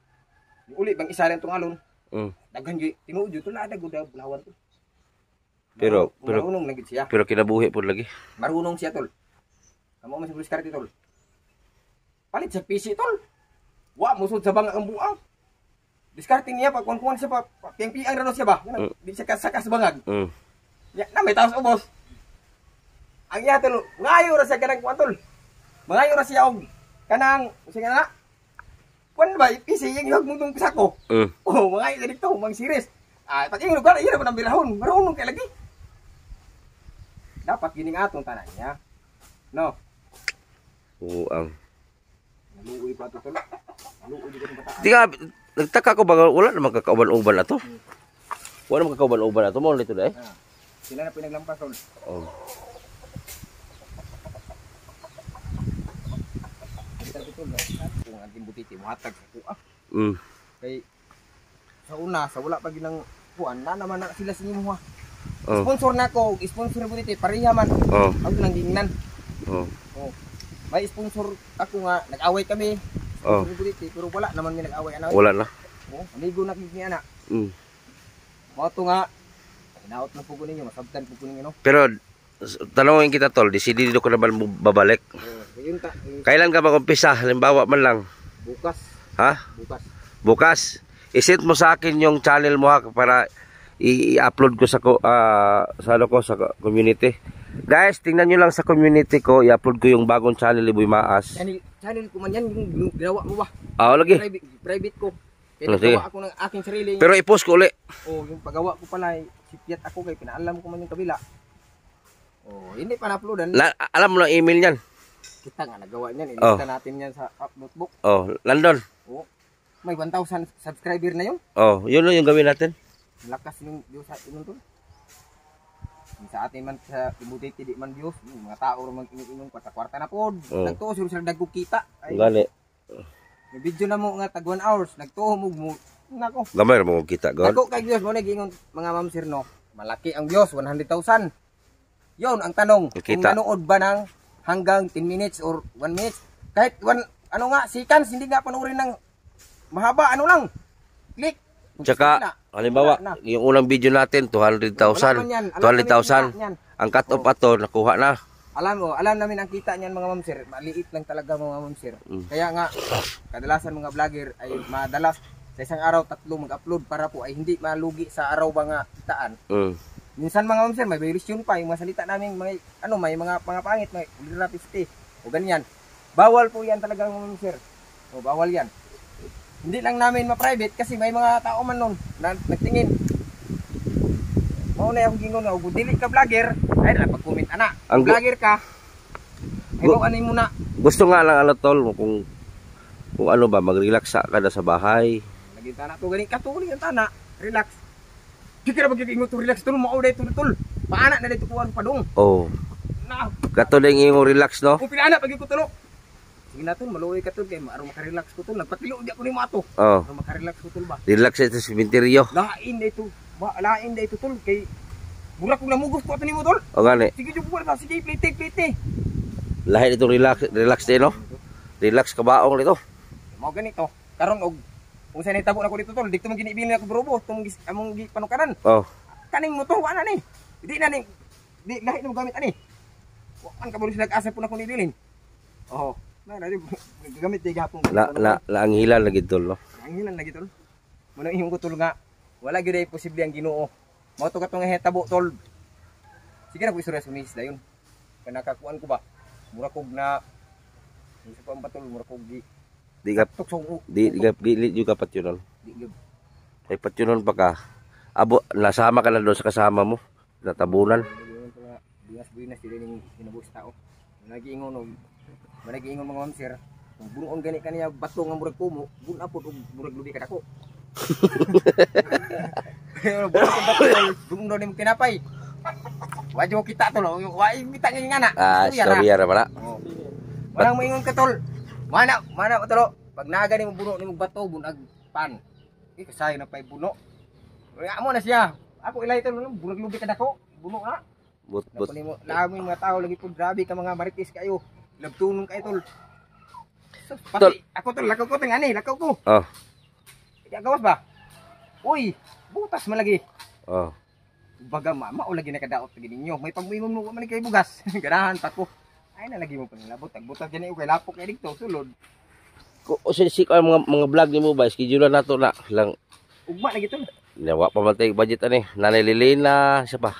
Uli bang isa rin tong alon. Daghan gyud tinuod jud tula dag daw Bulawan tol. Pero marunong na gid siya. Pero kinabuhi pud lagi. Marunong siya tol. Kamo man sa diskarte tol. Palit sa PC tol. Wa musud sa bangag ang buang. Diskarte niya pag kuan siya pa piang-piang ra no siya ba. Di siya kasakas bangag. Ya na may taos ubos. Ang iya tol, ngayo ra siya kanang kuan tol. Mangayo ra siya og kanang sige na. Kuan ba PC yung hagmundong sako. Mangayo dito mang series. Pag ingon ko iya na bilahon, marunong kay lagi. Dapat gining atong tanan niya. No. Ang Naluoy pa to tol. Luoy di ka ng bataan. Di ka, nagtaka ko ba, wala naman kakauban-uban na to. Wala naman kakauban-uban na to, mo nito na eh. Sila na pinaglampas tol. Oh. Kita betul kung anting butiti muhatag sa kuha. Kay sa una sa wala pa ginang kuan na naman na sila sa imo ha. Sponsor na ko, sponsor butiti pareha man. Ako nang gingnan. May sponsor ako nga nag-away kami. Sponsor butiti pero wala naman may nag-away ana. Wala na. Amigo na kini ana. Mo to nga inaot na pugo ninyo, masabtan pugo ninyo no. Pero tanongin kita tol, decidido ko na ba babalik? Kailan ka mag-umpisa? Halimbawa man lang. Bukas. Ha? Bukas. Bukas. I-send mo sa akin yung channel mo ha para i-upload ko sa sa community. Guys, tingnan nyo lang sa community ko, i-upload ko yung bagong channel ni Boy Maas. Channel ko man yan, yung ginawa mo ba? Lagi. Private ko. Kaya nagawa ako ng aking sarili. Pero i-post ko uli. Yung paggawa ko pala, sipyat ako kay pinaalam ko man yung kabila. Hindi pa na-uploadan. Alam mo na email niyan. Kita nga nagawa niyan, ilista natin yan sa notebook. London. May 1,000 subscriber na yun. Yun lang yung gawin natin. Lakas yung views sa inon to. Sa atin man sa Ibutiti di man views, mga tao ro mag-inom kwarta-kwarta na pod. Nagtuo sila dagko kita. Gani. May video na mo nga tag 1 hours, nagtuo mo nako. Gamay mo kita god. Nako kay views mo na giingon mga ma'am sir no. Malaki ang views, 100,000. Yon ang tanong, kung nanood ba ng hanggang 10 minutes or 1 minute, kahit seconds, hindi nga panoorin ng mahaba, lang, click. Tsaka, halimbawa, yung unang video natin, 200,000. 200,000. Ang cut-off ato, nakuha na. Alam namin ang kita niyan mga ma'am sir, maliit lang talaga mga ma'am sir. Kaya nga, kadalasan mga vlogger ay madalas sa isang araw 3 mag-upload para po ay hindi malugi sa araw ba nga kitaan. Minsan mga ma'am sir, may violation pa yung mga salita namin, may mga pangit, may ulirapiste o ganyan. Bawal po yan talaga mga ma'am sir. Bawal yan. Hindi lang namin ma-private kasi may mga tao man nun na nagtingin. Mauna yung gingon nga, kung dili ka vlogger, ay pag-comment ana. Kung vlogger ka, ay bawanin mo na. Gusto nga lang tol, kung ano ba, mag-relax ka na sa bahay. Lagi tana to, ganit ka to, ganit tana, relax. Di ka na mag-ingon to, relax to, mauday to, tol. Paana na dito kuwan padung. Kato na yung relax, no? Kung pinaana, pag-ikot tulo. Sige na tol, maluwi ka tol, kaya maaro makarelax ko tol. Nagpatilo, di ako ni mato. Makarelax ko tol ba? Relax ito sa simenteryo. Lain na ito. Lain na ito tol, kay mura kong namugos ko ito ni mo tol. Gani. Sige, jubuan ba? Sige, plite. Lahat ito relax din, no? Relax ka baong nito. Mau ganito. Karon kung saan itabo na ko dito tol, dito man ginibilin ako brobo, among panukanan. Kaning mo to, wala ni. Hindi na ni. Di lahi mo gamit ani. Wan ka mo sila asa po na ko nibilin. Gamit di gapon. Ang hilan lagi tol, no? Ang hilan lagi tol. Muna ihong ko tol nga. Wala gyud ay posible ang Ginoo. Mao to katong hetabo tol. Sige na ko istorya sa miss dayon. Kanakakuan ko ba? Mura kog na isa pa ang batol, mura kog di juga patyunon. Ay patyunon pa ka. Abo nasama ka na doon sa kasama mo. Natabunan. Binas dili ning hinabos tao. Nagiingon mga ma'am sir. Kung bunuon gani kaniya bato nga murag kumo, bun apod og murag lubi ka dako. Bunuon daw nimo kinapay. Wadyo kita tol, wa kita nga na. Storya ra mana. Walang moingon ka tol. Mana tol. Pag naga nimo buno nimo bato bunag pan. Kasay na pay buno. Amo na siya. Ako ilay tol, murag lubi ka dako. Buno na. But Lami mga tao lagi po, grabe ka mga marites kayo. Labtunong kayo tol. Pati ako tol, lakaw ko tingani, lakaw ko. Kaya gawas ba? Uy, butas malagi. Baga mama o lagi nakadaot lagi ninyo. May pagmuingon mo man kay bugas. Ganahan pa ko. Ay nalagi mo panglabot, tagbutas gani kay lapok kay dito sulod. Ko sik mga vlog nimo ba, schedule nato na lang. Ugma lagi tol. Nawa pa man tay budget ani. Nanay na siya pa.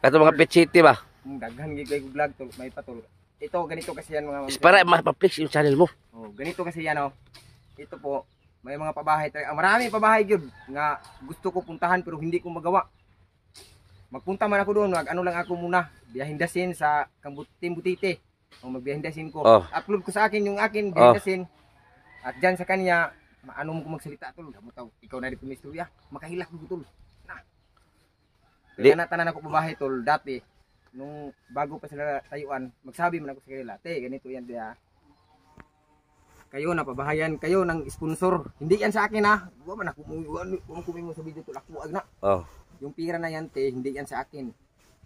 Kato mga pet city ba? Daghan gid kay vlog tol, may patol. Ito ganito kasi yan mga ma'am. Para ma-flex yung channel mo. Ganito kasi yan Ito po, may mga pabahay talaga. Marami pabahay gyud nga gusto ko puntahan pero hindi ko magawa. Magpunta man ako doon, lang ako muna, biyahindasin sa Butiti. Magbiyahindasin ko. Upload ko sa akin yung akin biyahindasin. At dyan sa kanya, ano mo kung magsalita tol, ikaw na rin pumistorya, makahilak mo tol. Na. Kaya tanan ako babahay tol, dati, nung bago pa sila tayuan, magsabi man ako sa kanila, te, ganito yan diya. Kayo na pabahayan, kayo ng sponsor. Hindi yan sa akin ha. Huwag man ako mo sa video tol, ako na. Oh. Yung pira na yan te, hindi yan sa akin.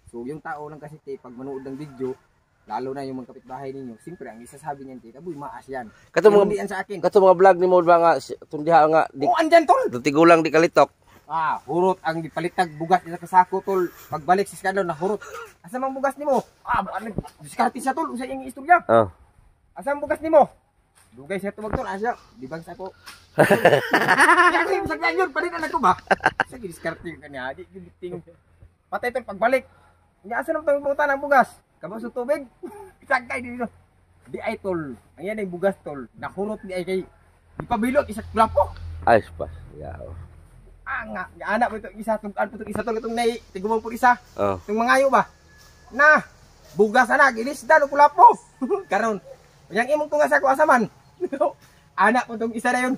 So yung tao lang kasi te, pag manood ng video, lalo na yung mga kapitbahay ninyo, siyempre ang isasabi niyan te, Boy, maas yan. Hindi yan sa akin. Kato mga vlog ni mo ba nga, tundiha nga, di, andyan tol. tigulang di kalitok. Hurot ang palitag bugas sa kasako tol. Pagbalik sa skadlaw na hurot. Asa mang bugas nimo? Diskarte sa tol, usa yung istorya. Asa ang bugas nimo? Dugay siya tubag tol, asa? Di bang sako. Kaya yung sagdan yun, palit na ko ba? Sa diskarte ka niya, di ting. Patay tol pagbalik. Nga asa nang tawag ng bugas? Kabaw sa tubig. Sagkay dito. Di ay tol. Ang yan ay bugas tol. Nahurot di ay kay ipabilot isa glapo. Ay, pa. Yaw. Nga anak mo itong isa, itong nai, tigumang po isa. Itong mangayo ba? Na, bugas na, gilisda, no kulapo. Karon, yang imong tungas ako asaman. Anak mo itong isa na yun.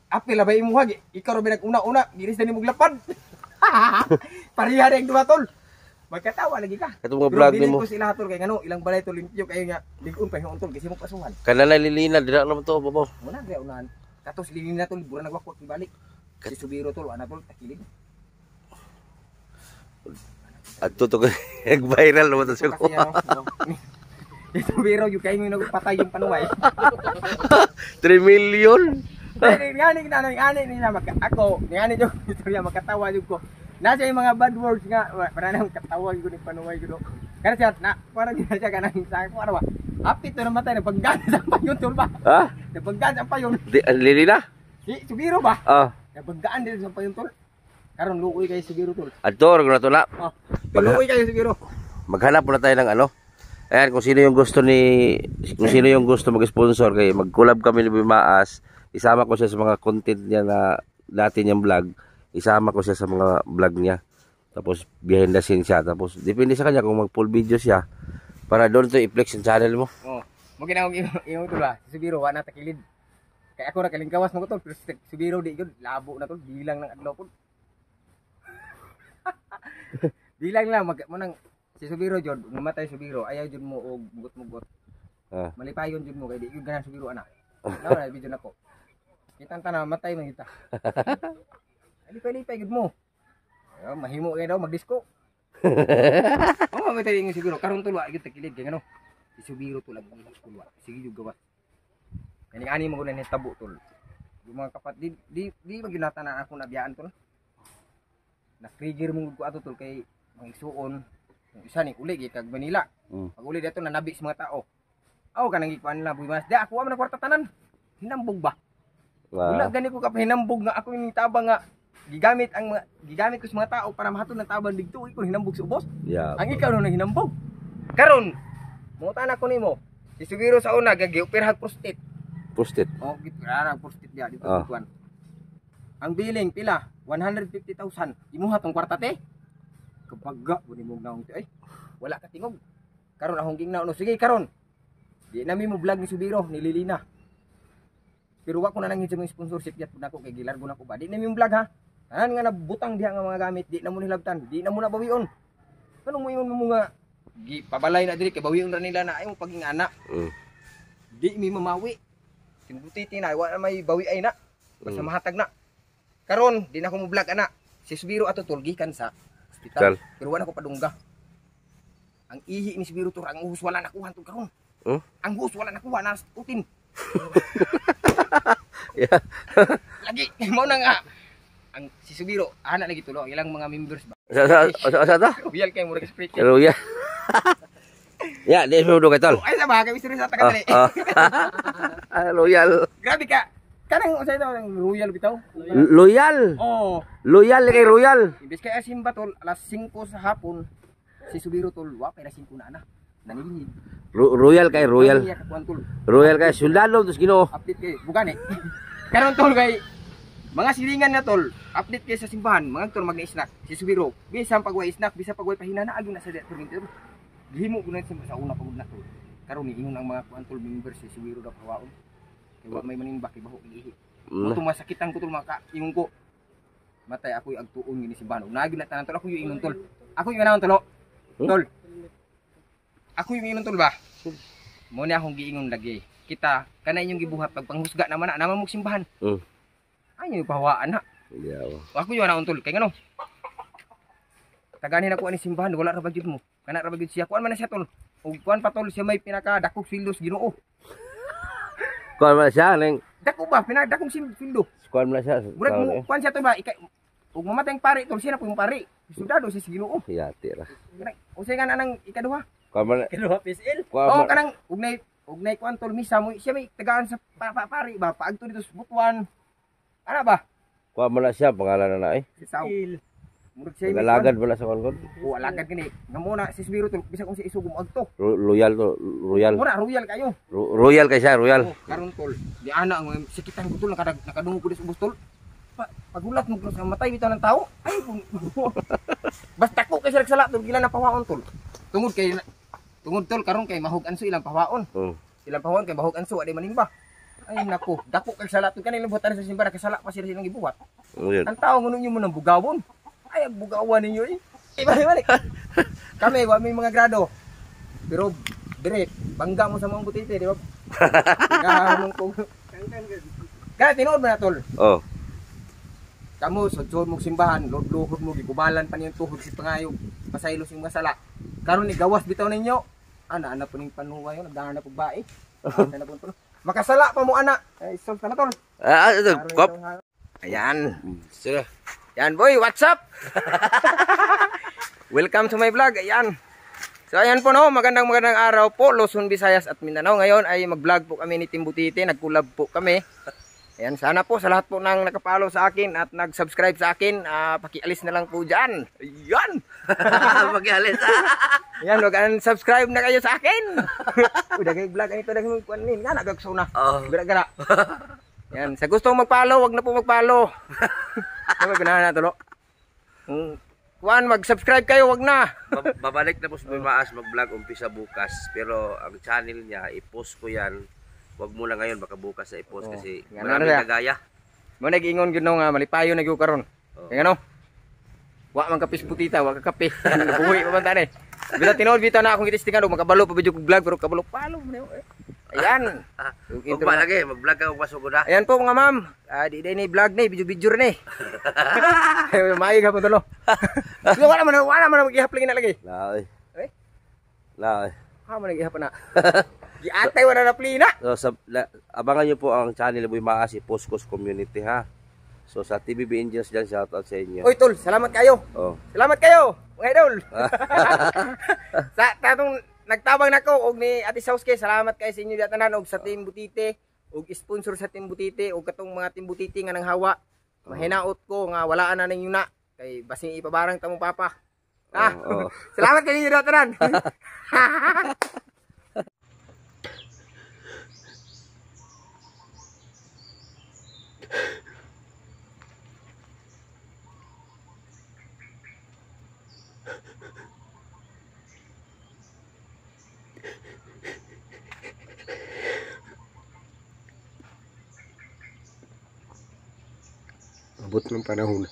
Apil, labay imong hagi. Ikaw rin nag-una-una, gilisda ni mong lapad. Pariha rin yung tol. Magkatawa lagi ka. Ito mga vlog ni mo. Ko sila tol, kaya ilang balay tol, limpyo kayo nga. Ligon pa yung tol, kasi mong kasuhan. Kanala lilina, dira naman to, babaw. Muna, kaya unahan. Katos lilina tol, bura nagwakwak yung balik. Si Subiro tol, ana tol, takilig. At tutok nag-viral naman to siya ko. Si Subiro, yung kayo yung nagpatay yung panuway. 3 million? Ngani nila, ako, ngani yung istorya, magkatawa yung ko. Nasa yung mga bad words nga, para nang katawa yung ni panuway ko. Kaya siya, parang gina siya ka nang sa akin, ano ba? Apit na namatay, napaggan sa payon tol ba? Napaggan sa payon. Lilina? Si Subiro ba? Napaggaan din sa payon tol. Karon luoy kay Subiro tol. Adto ra na to na. Luoy kay Subiro. Maghanap na tayo ng ano. Ayan, kung sino yung gusto mag-sponsor kay mag-collab kami ni Bimaas, isama ko siya sa mga content niya na dati niyang vlog. Isama ko siya sa mga vlog niya. Tapos behind the scenes siya. Tapos depende sa kanya kung mag-full video siya para doon to i-flex yung channel mo. Mo ginawag imo tol ba? Si Subiro wa na takilid. Kaya ako na kalingkawas mo ko tol, pero si Subiro di yun, labo na tol, bilang ng adlaw po. Bilang lang, nang si Subiro jod, mamatay Subiro, ayaw jud mo og mugot-mugot. Malipayon jud mo, kaya di yun ganan Subiro ana. Nawa na, video na ko. Kitang na, matay man kita. Lipay-lipay jud mo. Mahimo kayo daw, mag-disco. Mamatay yung Subiro, karon tol, agad takilid, kaya ano, si Subiro tol, sige jud gawas. Kaning ani mo kunan tabo tol. Yung mga kapat di maginata na ako nabiyaan tol. Na-trigger mo ko ato tol kay mga isuon. Yung isa ni uli kag Manila. Pag uli dito na nabi sa mga tao. Aw kanang ikuan nila bumas. Di ako man kwarta tanan. Hinambog ba? Wala gani ko ka hinambog nga ako ni tabang nga gigamit ko sa mga tao para mahatod ng tabang digto ko hinambog sa ubos. Yeah. Ang ikaw no hinambog. Karon mo tanan ko nimo. Si Subiro sa una gagi-operahan prostate. Posted. Gitu ra posted dia dito tuan. Ang billing pila 150,000. Imuha tong kwarta te. Kapagga buni mo naong te ay. Wala ka tingog. Karon ahong gingnaw no sige karon. Di nami mo vlog ni Subiro ni Lilina. Pero wa ko na nangin sa mga sponsorship yat pud ako kay gilargo na ko ba. Di nami mo vlog ha. Tanan nga nabutang diha nga mga gamit, di na mo nilabtan, di na mo na bawion. Ano mo ingon mo nga pabalay na diri kay bawion ra nila na ay mo paging anak. Di mi mamawi. Timbuti tinay wa may bawi ay na. Basta mahatag na. Karon di na ko mo vlog ana. Si Subiro ato tol gikan sa ospital. Pero wala ko padungga. Ang ihi ni Subiro tol ang uhos wala nakuha tol karon. Ang uhos wala nakuha na utin. Yeah. Lagi mo na nga. Ang si Subiro ana lagi tulo ilang mga members ba. Sa ta? Royal kay mo respect. Royal. Ya, di mo do kay tol. Ay sa ba kay Mr. sa taga dali. Loyal. Grabe ka. Kanang unsay daw Royal bitaw? Loyal. Loyal kay Royal. Imbes kay asimba tol alas 5 sa hapon. Si Subiro tol wa kay 5 na ana. Nanilid. Royal kay Royal. Royal kay sundalo tos Ginoo. Update kay bugani. Karon tol kay mga silingan na tol. Update kay sa simbahan, mga tol mag-snack. Si Subiro, bisan pag way snack, bisan pag way pahinana agi na sa dito. Gihimo ko na sa una pagod na tol. Karon ni ingon ang mga kuan tol members si Subiro daw kawaon. Kaya may manimba kay baho ihi. Mo masakitan ko tol maka ingon ko. Matay ako yung agtuon gini simbahan. Nagi na tanan tol ako yung ingon tol. Ako yung ganaon tol. Tol. Ako yung ingon tol ba? Mo ni akong giingon lagi. Kita kana inyong gibuhat pag panghusga naman mo simbahan. Ay yung pahawaan na. Yeah. Ako yung ganaon tol kay ngano? Taganin ako ani simbahan wala ra budget mo. Kana ra budget siya. Kuan man na siya tol. Ug kuan pa tol siya may pinaka dakog sildos Ginoo. Kuan man siya ning dako ba pinadakong sildo. Kuan man siya. Murag mo kuan siya to ba ug mamatay ang pari tol siya na po yung pari. Sudado siya sa Ginoo. Yati ra. Unsay nga nang ikaduha? Kuan man ikaduha PSL. Oh kanang ugnay kuan tol misa mo siya may tagaan sa pari ba paagto dito sa Butuan. Ana ba? Kuan man na siya pangalan na Si Sao. Murag siya alagad wala sa kon. O alagad kini. Ngamuna si Spiro tol bisa kung si isugom agto. Royal to, royal. Mura royal kayo. Royal kay siya, royal. Karon tol, di ana ang sikitan ko tol nakadungog ko sa ubos tol. Pagulat mo sa matay bitaw ng tao. Ay basta ko kay sala tol gila na pawaon tol. Tungod tol karon kay mahug anso ilang pawaon. Ilang pawaon kay mahug anso adi manimba. Ay nako, dako kay sala tol kanila buhatan sa simbahan kasala pa sila silang gibuhat. Ang tao nguno nyo mo nang bugawon. Ay, ang bugawan ninyo eh. Balik. Kami, may mga grado. Pero, dire, bangga mo sa mga butite, di ba? Kahamong kong. Kaya, tinood mo na, tol. Oh. Kamu, sodson mong simbahan, luhod mo, gikubalan pa niyong tuhod si pangayog, pasaylos yung masala. Karon ni gawas bitaw ninyo. Ana po ning panuwa yun, nagdahan na po bae. Ana po tol. Makasala pa mo, ana. Ay, solve ka na, tol. Kop. Ayan. Sige. Yan boy, what's up? Welcome to my vlog. Ayan. So ayan po no, magandang araw po Luzon, Visayas at Mindanao. Ngayon ay mag-vlog po kami ni Team Butite, nag-collab po kami. Ayan, sana po sa lahat po nang nakapalo sa akin at nag-subscribe sa akin, pakialis na lang po diyan. Ayan. Pakialis. Ayan, mag-subscribe na kayo sa akin. Uy, dagay vlog ito dagay kuan ni, nga nagagsaw na. Gara-gara. Yan, sa gusto mag-follow, wag na po mag-follow. Ano ganahan na tulo? Kuan, mag-subscribe kayo, wag na. Babalik na po sa Maas mag-vlog umpisa bukas, pero ang channel niya i-post ko 'yan. Wag mo na ngayon, baka bukas na i-post kasi maraming kagaya. Mo nag-ingon gyud nga malipayo na gyud karon. Kaya ano? Wa man kapis Butita, wa ka kape. Buhi pa man tani. Bila tinood bitaw na akong itistingan makabalo pa video ko vlog pero kabalo palo mo. Ayan. Ug pa lagi mag-vlog ka pasok na. Ayan po mga ma'am. Di day ni vlog ni, video ni. May ka po tulo. Wala man mag-ihapling na lagi. Laoy. Eh? Laoy. Ha man nag-ihap na. Giatay wala na plina. So abangan niyo po ang channel Boy Maas i-post ko sa community ha. So sa TVB Angels diyan, shout out sa inyo. Oy tol, salamat kayo. Oh. Salamat kayo, mga idol. Sa tatong nagtabang nako og ni Ate Sauske, salamat kay sa inyo tanan og sa Team Butite, og sponsor sa Team Butite og katong mga Team Butite nga nang hawa. Mahinaot ko nga walaan na ninyo na kay basing ipabarang ta mong papa. Salamat kay inyo tanan. Abot ng panahon.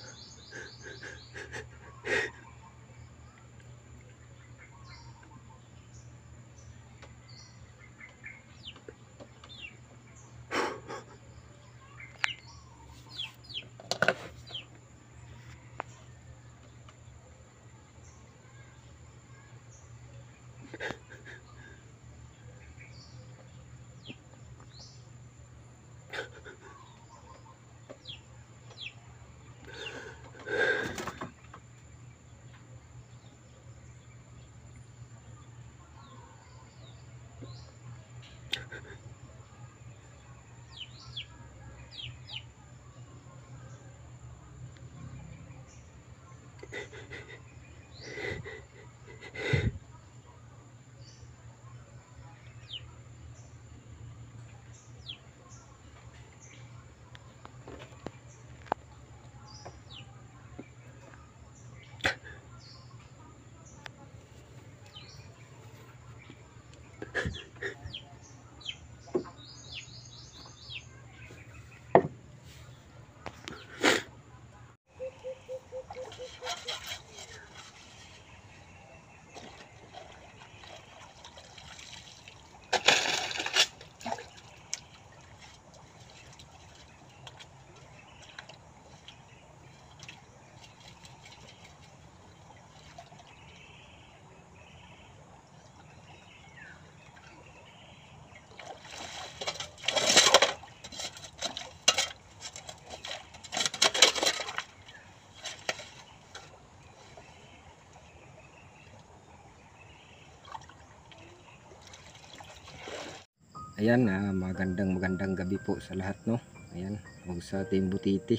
Ayan, magandang gabi po sa lahat, no. Ayan, huwag sa Team Butiti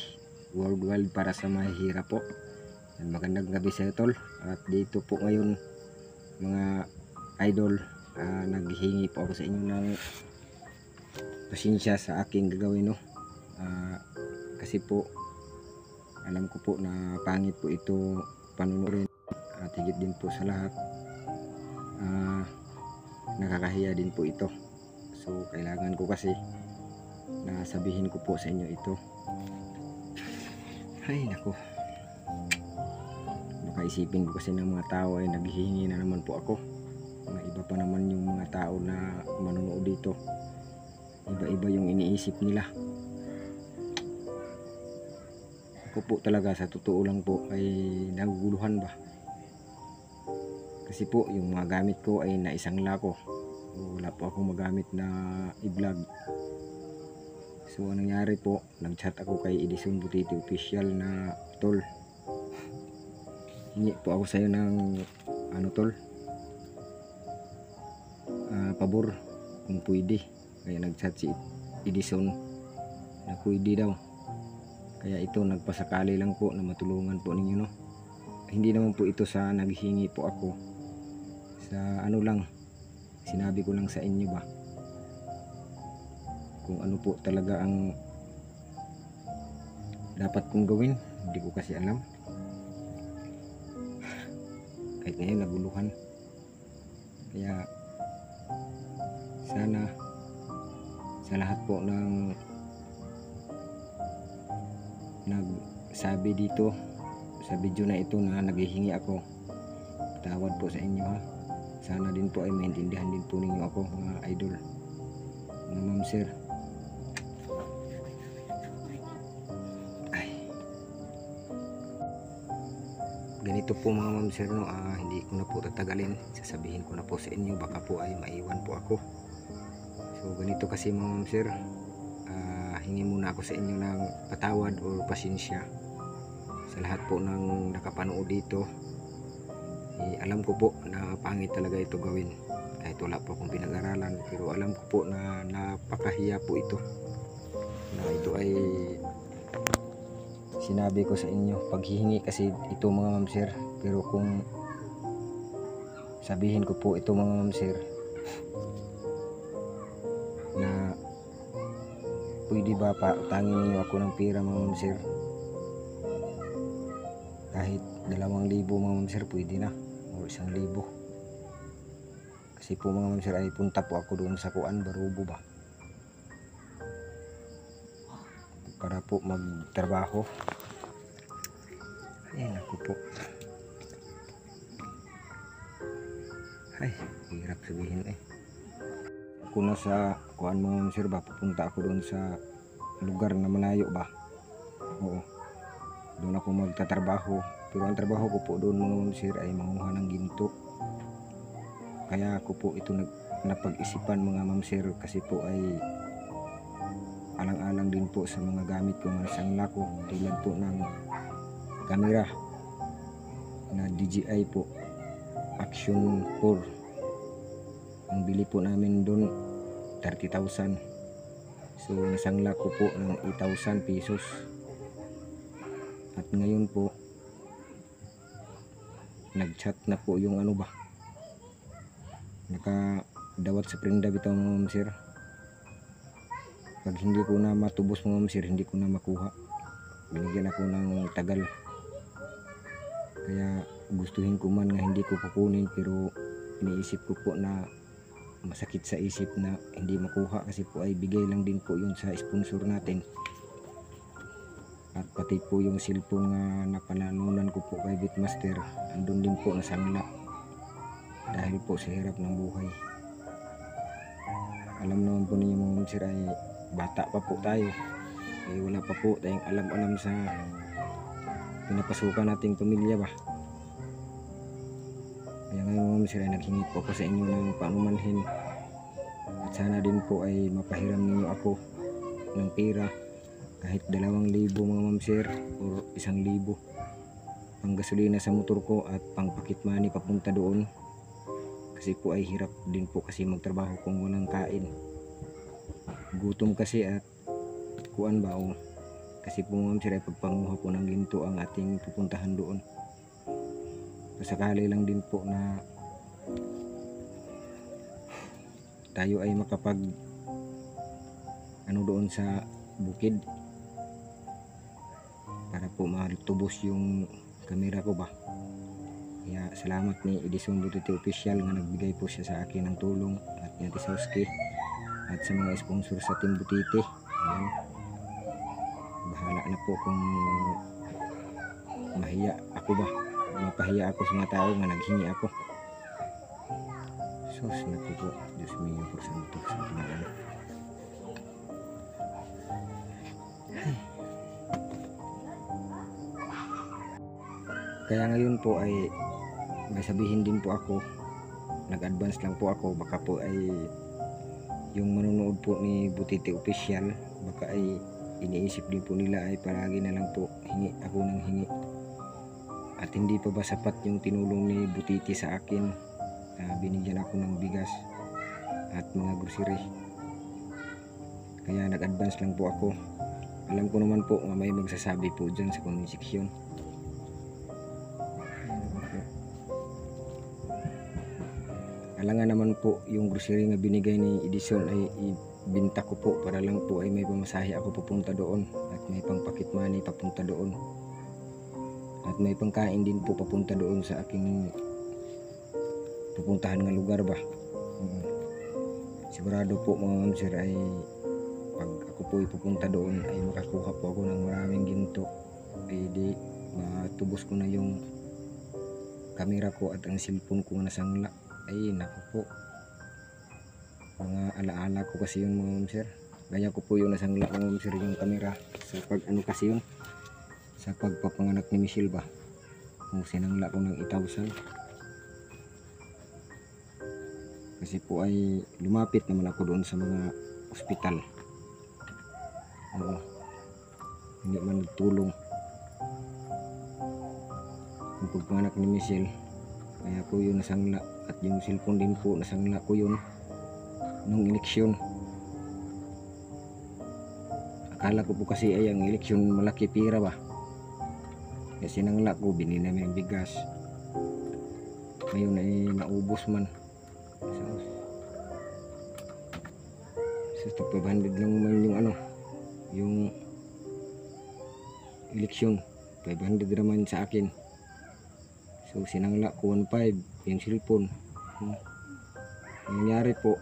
worldwide para sa mahihirap po. Ayan, magandang gabi sa tol. At dito po ngayon mga idol, naghihingi po ako sa inyo ng pasensya sa aking gagawin, no. Kasi po alam ko po na pangit po ito panunurin, at higit din po sa lahat nakakahiya din po ito. So kailangan ko kasi na sabihin ko po sa inyo ito. Ay nako, baka isipin ko kasi ng mga tao ay naghihingi na naman po ako. Mga iba pa naman yung mga tao na manonood dito, iba-iba yung iniisip nila. Ako po talaga sa totoo lang po ay naguguluhan ba, kasi po yung mga gamit ko ay naisangla ko. Wala po akong magamit na i-vlog. So anong nangyari po, nag-chat ako kay Edison Butiti Official na tol, hingi po ako sa'yo ng tol, pabor kung pwede. Kaya nag-chat si Edison na pwede daw. Kaya ito, nagpasakali lang po na matulungan po ninyo, no. Hindi naman po ito sa naghingi po ako, sa lang, sinabi ko lang sa inyo ba kung ano po talaga ang dapat kong gawin. Hindi ko kasi alam, kahit ngayon naguluhan. Kaya sana sa lahat po ng nagsabi dito sa video na ito na naghihingi ako tawad po sa inyo, ha. Sana din po ay maintindihan din po ninyo ako, mga idol, mga ma'am sir. Ay, ganito po mga ma'am sir, no. Hindi ko na po tatagalin, sasabihin ko na po sa inyo, baka po ay maiwan po ako. So ganito kasi mga ma'am sir, hingi muna ako sa inyo ng patawad o pasensya sa lahat po ng nakapanood dito. Alam ko po na pangit talaga ito gawin, kahit wala po akong pinag-aralan, pero alam ko po na napakahiya po ito, na ito ay sinabi ko sa inyo. Paghihingi kasi ito mga ma'am sir, pero kung sabihin ko po ito mga ma'am sir na pwede ba pa utangin ninyo ako ng pera mga ma'am sir, kahit 2,000 mga ma'am sir pwede na, o 1,000. Kasi po mga ma'am sir ay punta po ako doon sa Barubo ba, para po magtrabaho. Ayan ako po, ay hirap sabihin ako na sa mga ma'am sir ba, pupunta ako doon sa lugar na malayo ba. Oo, doon ako magtatrabaho, pero ang trabaho ko po doon mga ma'am sir ay manguha ng ginto. Kaya ako po ito napag-isipan mga ma'am sir, kasi po ay alang-alang din po sa mga gamit ko, mga sangla ko, tulad po ng camera na DJI po Action 4. Ang bili po namin doon 30,000. So nasangla ko po ng 8,000 pesos. At ngayon po nag-chat na po yung nakadawat sa prenda bitaw mga ma'am sir. Pag hindi ko na matubos mga ma'am sir, hindi ko na makuha. Binigyan ako ng tagal. Kaya gustuhin ko man nga hindi ko kukunin, pero iniisip ko po na masakit sa isip na hindi makuha, kasi po ay bigay lang din po yun sa sponsor natin. At pati po yung cellphone nga napananunan ko po kay Bitmaster, andun din po nasangla dahil po sa hirap ng buhay. Alam naman po ninyo mga sir ay bata pa po tayo, wala pa po tayong alam-alam sa pinapasukan nating pamilya ba. Kaya ngayon mga sir ay naghingi po ako sa inyo ng panumanhin, at sana din po ay mapahiram ninyo ako ng pera, kahit 2,000 mga ma'am sir o 1,000, pang gasolina sa motor ko at pang pocket money papunta doon. Kasi po ay hirap din po kasi magtrabaho kung walang kain. gutom kasi at kuan ba o kasi po mga sir ay pagpanguha po ng ginto ang ating pupuntahan doon. Sakali lang din po na tayo ay makapag ano doon sa bukid para po matubos yung kamera ko ba. Kaya salamat ni Edison Butiti Official nga nagbigay po siya sa akin ng tulong at ni Ate Sauski at sa mga sponsor sa Team Butiti. Ayan. Bahala na po kung mahiya ako ba, mapahiya ako sa mga tao nga naghingi ako. Sus na po, Diyos mio por santo sa pinagano. Kaya ngayon po ay may sabihin din po ako, nag-advance lang po ako, baka po ay yung manonood po ni Butiti Official baka ay iniisip din po nila ay palagi na lang po hingi ako ng hingi at hindi pa ba sapat yung tinulong ni Butiti sa akin. Binigyan ako ng bigas at mga grocery, kaya nag-advance lang po ako. Alam ko naman po may magsasabi po dyan sa comment section. Alangan naman po yung grocery na binigay ni Edison ay ibinta ko po para lang po ay may pamasahe ako papunta doon at may pang-pocket money papunta doon at may pangkain din po papunta doon sa aking pupuntahan ng lugar ba. Sigurado po mga ma'am sir ay pag ako po ipupunta doon ay makakuha po ako ng maraming ginto, ay di matubos ko na yung kamera ko at ang cellphone ko na nasangla. Ay naku po, mga alaala ko kasi yung mga ma'am sir, kaya ko po yung nasangla mga ma'am sir yung kamera sa pag ano kasi yun sa pagpapanganak ni Michelle ba, kung sinangla ko ng 8,000 kasi po ay lumapit naman ako doon sa mga ospital. Oo, hindi man nagtulong yung pagpanganak ni Michelle, kaya ko yun nasangla at yung cellphone din po nasangla ko yun nung eleksyon. Akala ko po kasi ay ang eleksyon malaki pira ba, kaya sinangla ko, binili namin ng bigas, ngayon ay naubos man. So 500 lang man yung ano, yung eleksyon, 500 naman sa akin. So sinangla ko 1,500 yung cellphone. Ang nangyari po,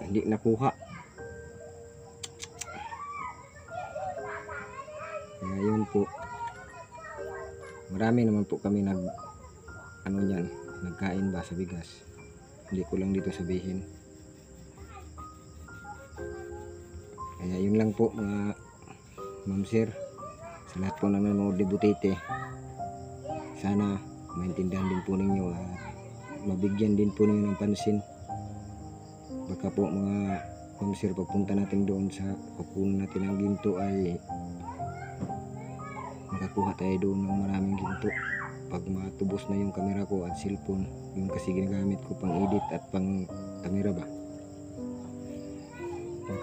hindi nakuha. Kaya yun po, marami naman po kami ano yan, nagkain ba sa bigas. Hindi ko lang dito sabihin. Kaya yun lang po mga ma'am sir, sa lahat po na nanonood ni Butiti, sana maintindihan din po ninyo at mabigyan din po ninyo ng pansin. Baka po mga ma'am sir, papunta natin doon sa kukunan natin ng ginto ay makakuha tayo doon ng maraming ginto pag matubos na yung camera ko at cellphone, yung kasi ginagamit ko pang edit at pang camera ba.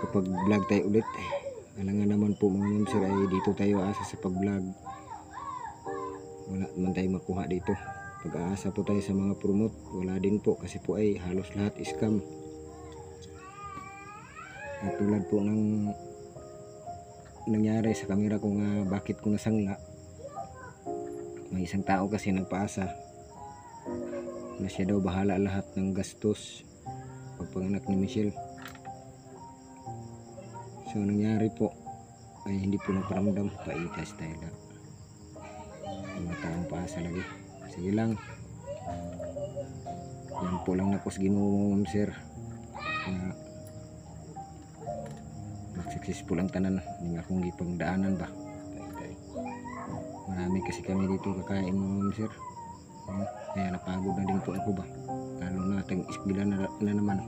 Kapag vlog tayo ulit, alangan naman po mga ma'am sir ay dito tayo aasa sa pag vlog, wala naman tayo makuha dito. Pag-aasa po tayo sa mga promote, wala din po kasi po ay halos lahat scam. At tulad po ng nangyari sa camera ko nga bakit ko nasangla, may isang tao kasi nagpaasa na siya daw bahala lahat ng gastos pagpanganak ni Michelle. So nangyari po ay hindi po nagparamdam, paitas tayo lang. Mga taong paasa lagi. Sige lang, yan po lang napos Ginoo ma'am sir na mag-successful ang tanan, hindi nga akong ipagdaanan ba. Marami kasi kami dito kakain ma'am sir, kaya napagod na din po ako ba, lalo na tag-iskwela na naman.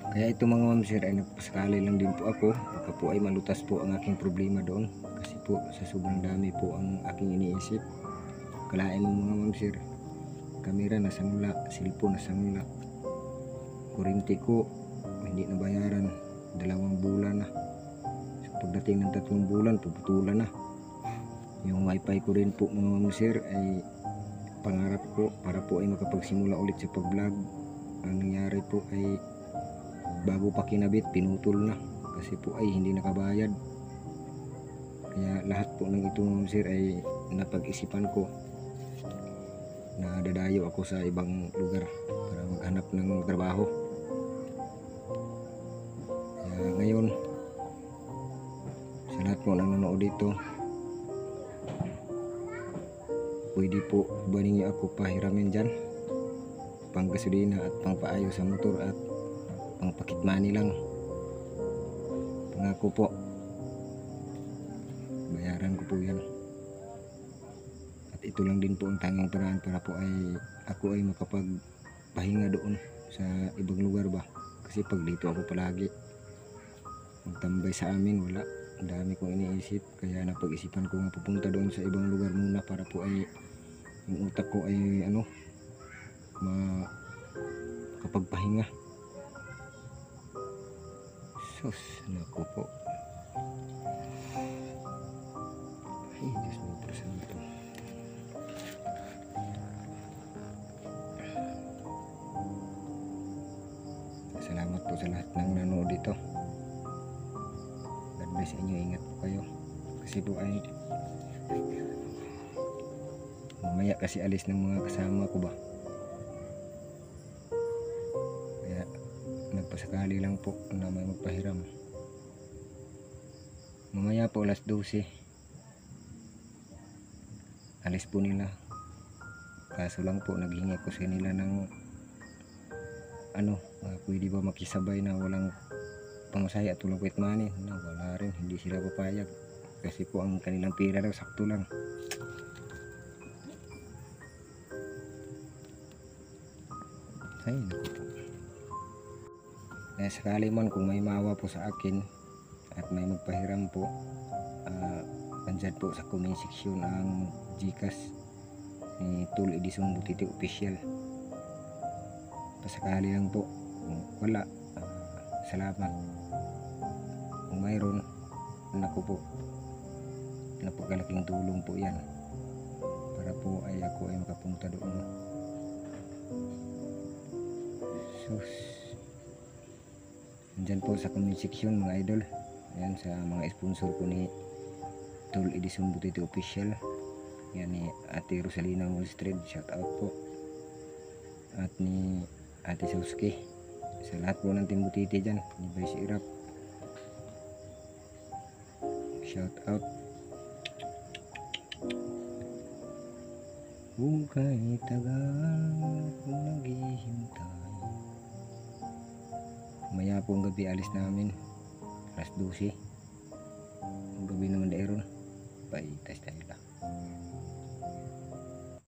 Kaya ito mga ma'am sir ay nagpasakali lang din po ako, baka po ay malutas po ang aking problema doon kasi po sa sobrang dami po ang aking iniisip. Kalain mo mga ma'am sir, kamera nasangla, cellphone nasangla, kuryente ko hindi nabayaran, 2 bulan na. So, pagdating ng 3 bulan, puputulan na. Yung wifi ko rin po mga ma'am sir ay pangarap ko para po ay makapagsimula ulit sa pag-vlog. Ang nangyari po ay bago pa kinabit, pinutol na kasi po ay hindi nakabayad. Kaya lahat po ng ito mga sir ay napag-isipan ko na dadayo ako sa ibang lugar para maghanap ng trabaho. Kaya ngayon sa lahat po ng nanonood dito, pwede po ba ninyo ako pahiramin dyan pang gasolina at pang paayos sa motor at pang pocket money lang. Pangako po, bayaran ko po yan. At ito lang din po ang tanging paraan para po ay ako ay makapagpahinga doon sa ibang lugar ba. Kasi pag dito ako palagi magtambay sa amin, wala. Ang dami kong iniisip, kaya napag-isipan ko nga pupunta doon sa ibang lugar muna para po ay yung utak ko ay makapagpahinga. Sus, naku po. Ay, Diyos mo, persan ito. Salamat po sa lahat ng nanood dito. God bless inyo, ingat po kayo. Kasi po ay mamaya kasi alis ng mga kasama ko ba. Kaya nagpasakali lang po na may magpahiram. Mamaya po alas 12 alis po nila. Kaso lang po naghingi ko sa nila ng pwede ba makisabay na walang pamasahe at walang pocket money. Wala rin, hindi sila papayag kasi po ang kanilang pera daw sakto lang. Ay, naku po. Kaya sakali man kung may maawa po sa akin at may magpahiram po, andyan po sa comment section ang Gcash ni Tol Edison Butiti Official. Pasakali lang po, kung wala, salamat. Kung mayroon, naku po, napagkalaking tulong po yan para po ay ako ay makapunta doon. Sus, andyan po sa comment section mga idol, yan sa mga sponsor ko ni Tol Edison Butiti Official, yan ni Ate Rosalina Molstred, shout out po, at ni Ate Sauski, sa lahat po ng Team Butiti dyan, ni Vice Irap, shout out. Hukay tagal kung naghihintay. Maya po ang gabi alis namin, alas 12. Ang gabi naman dairon.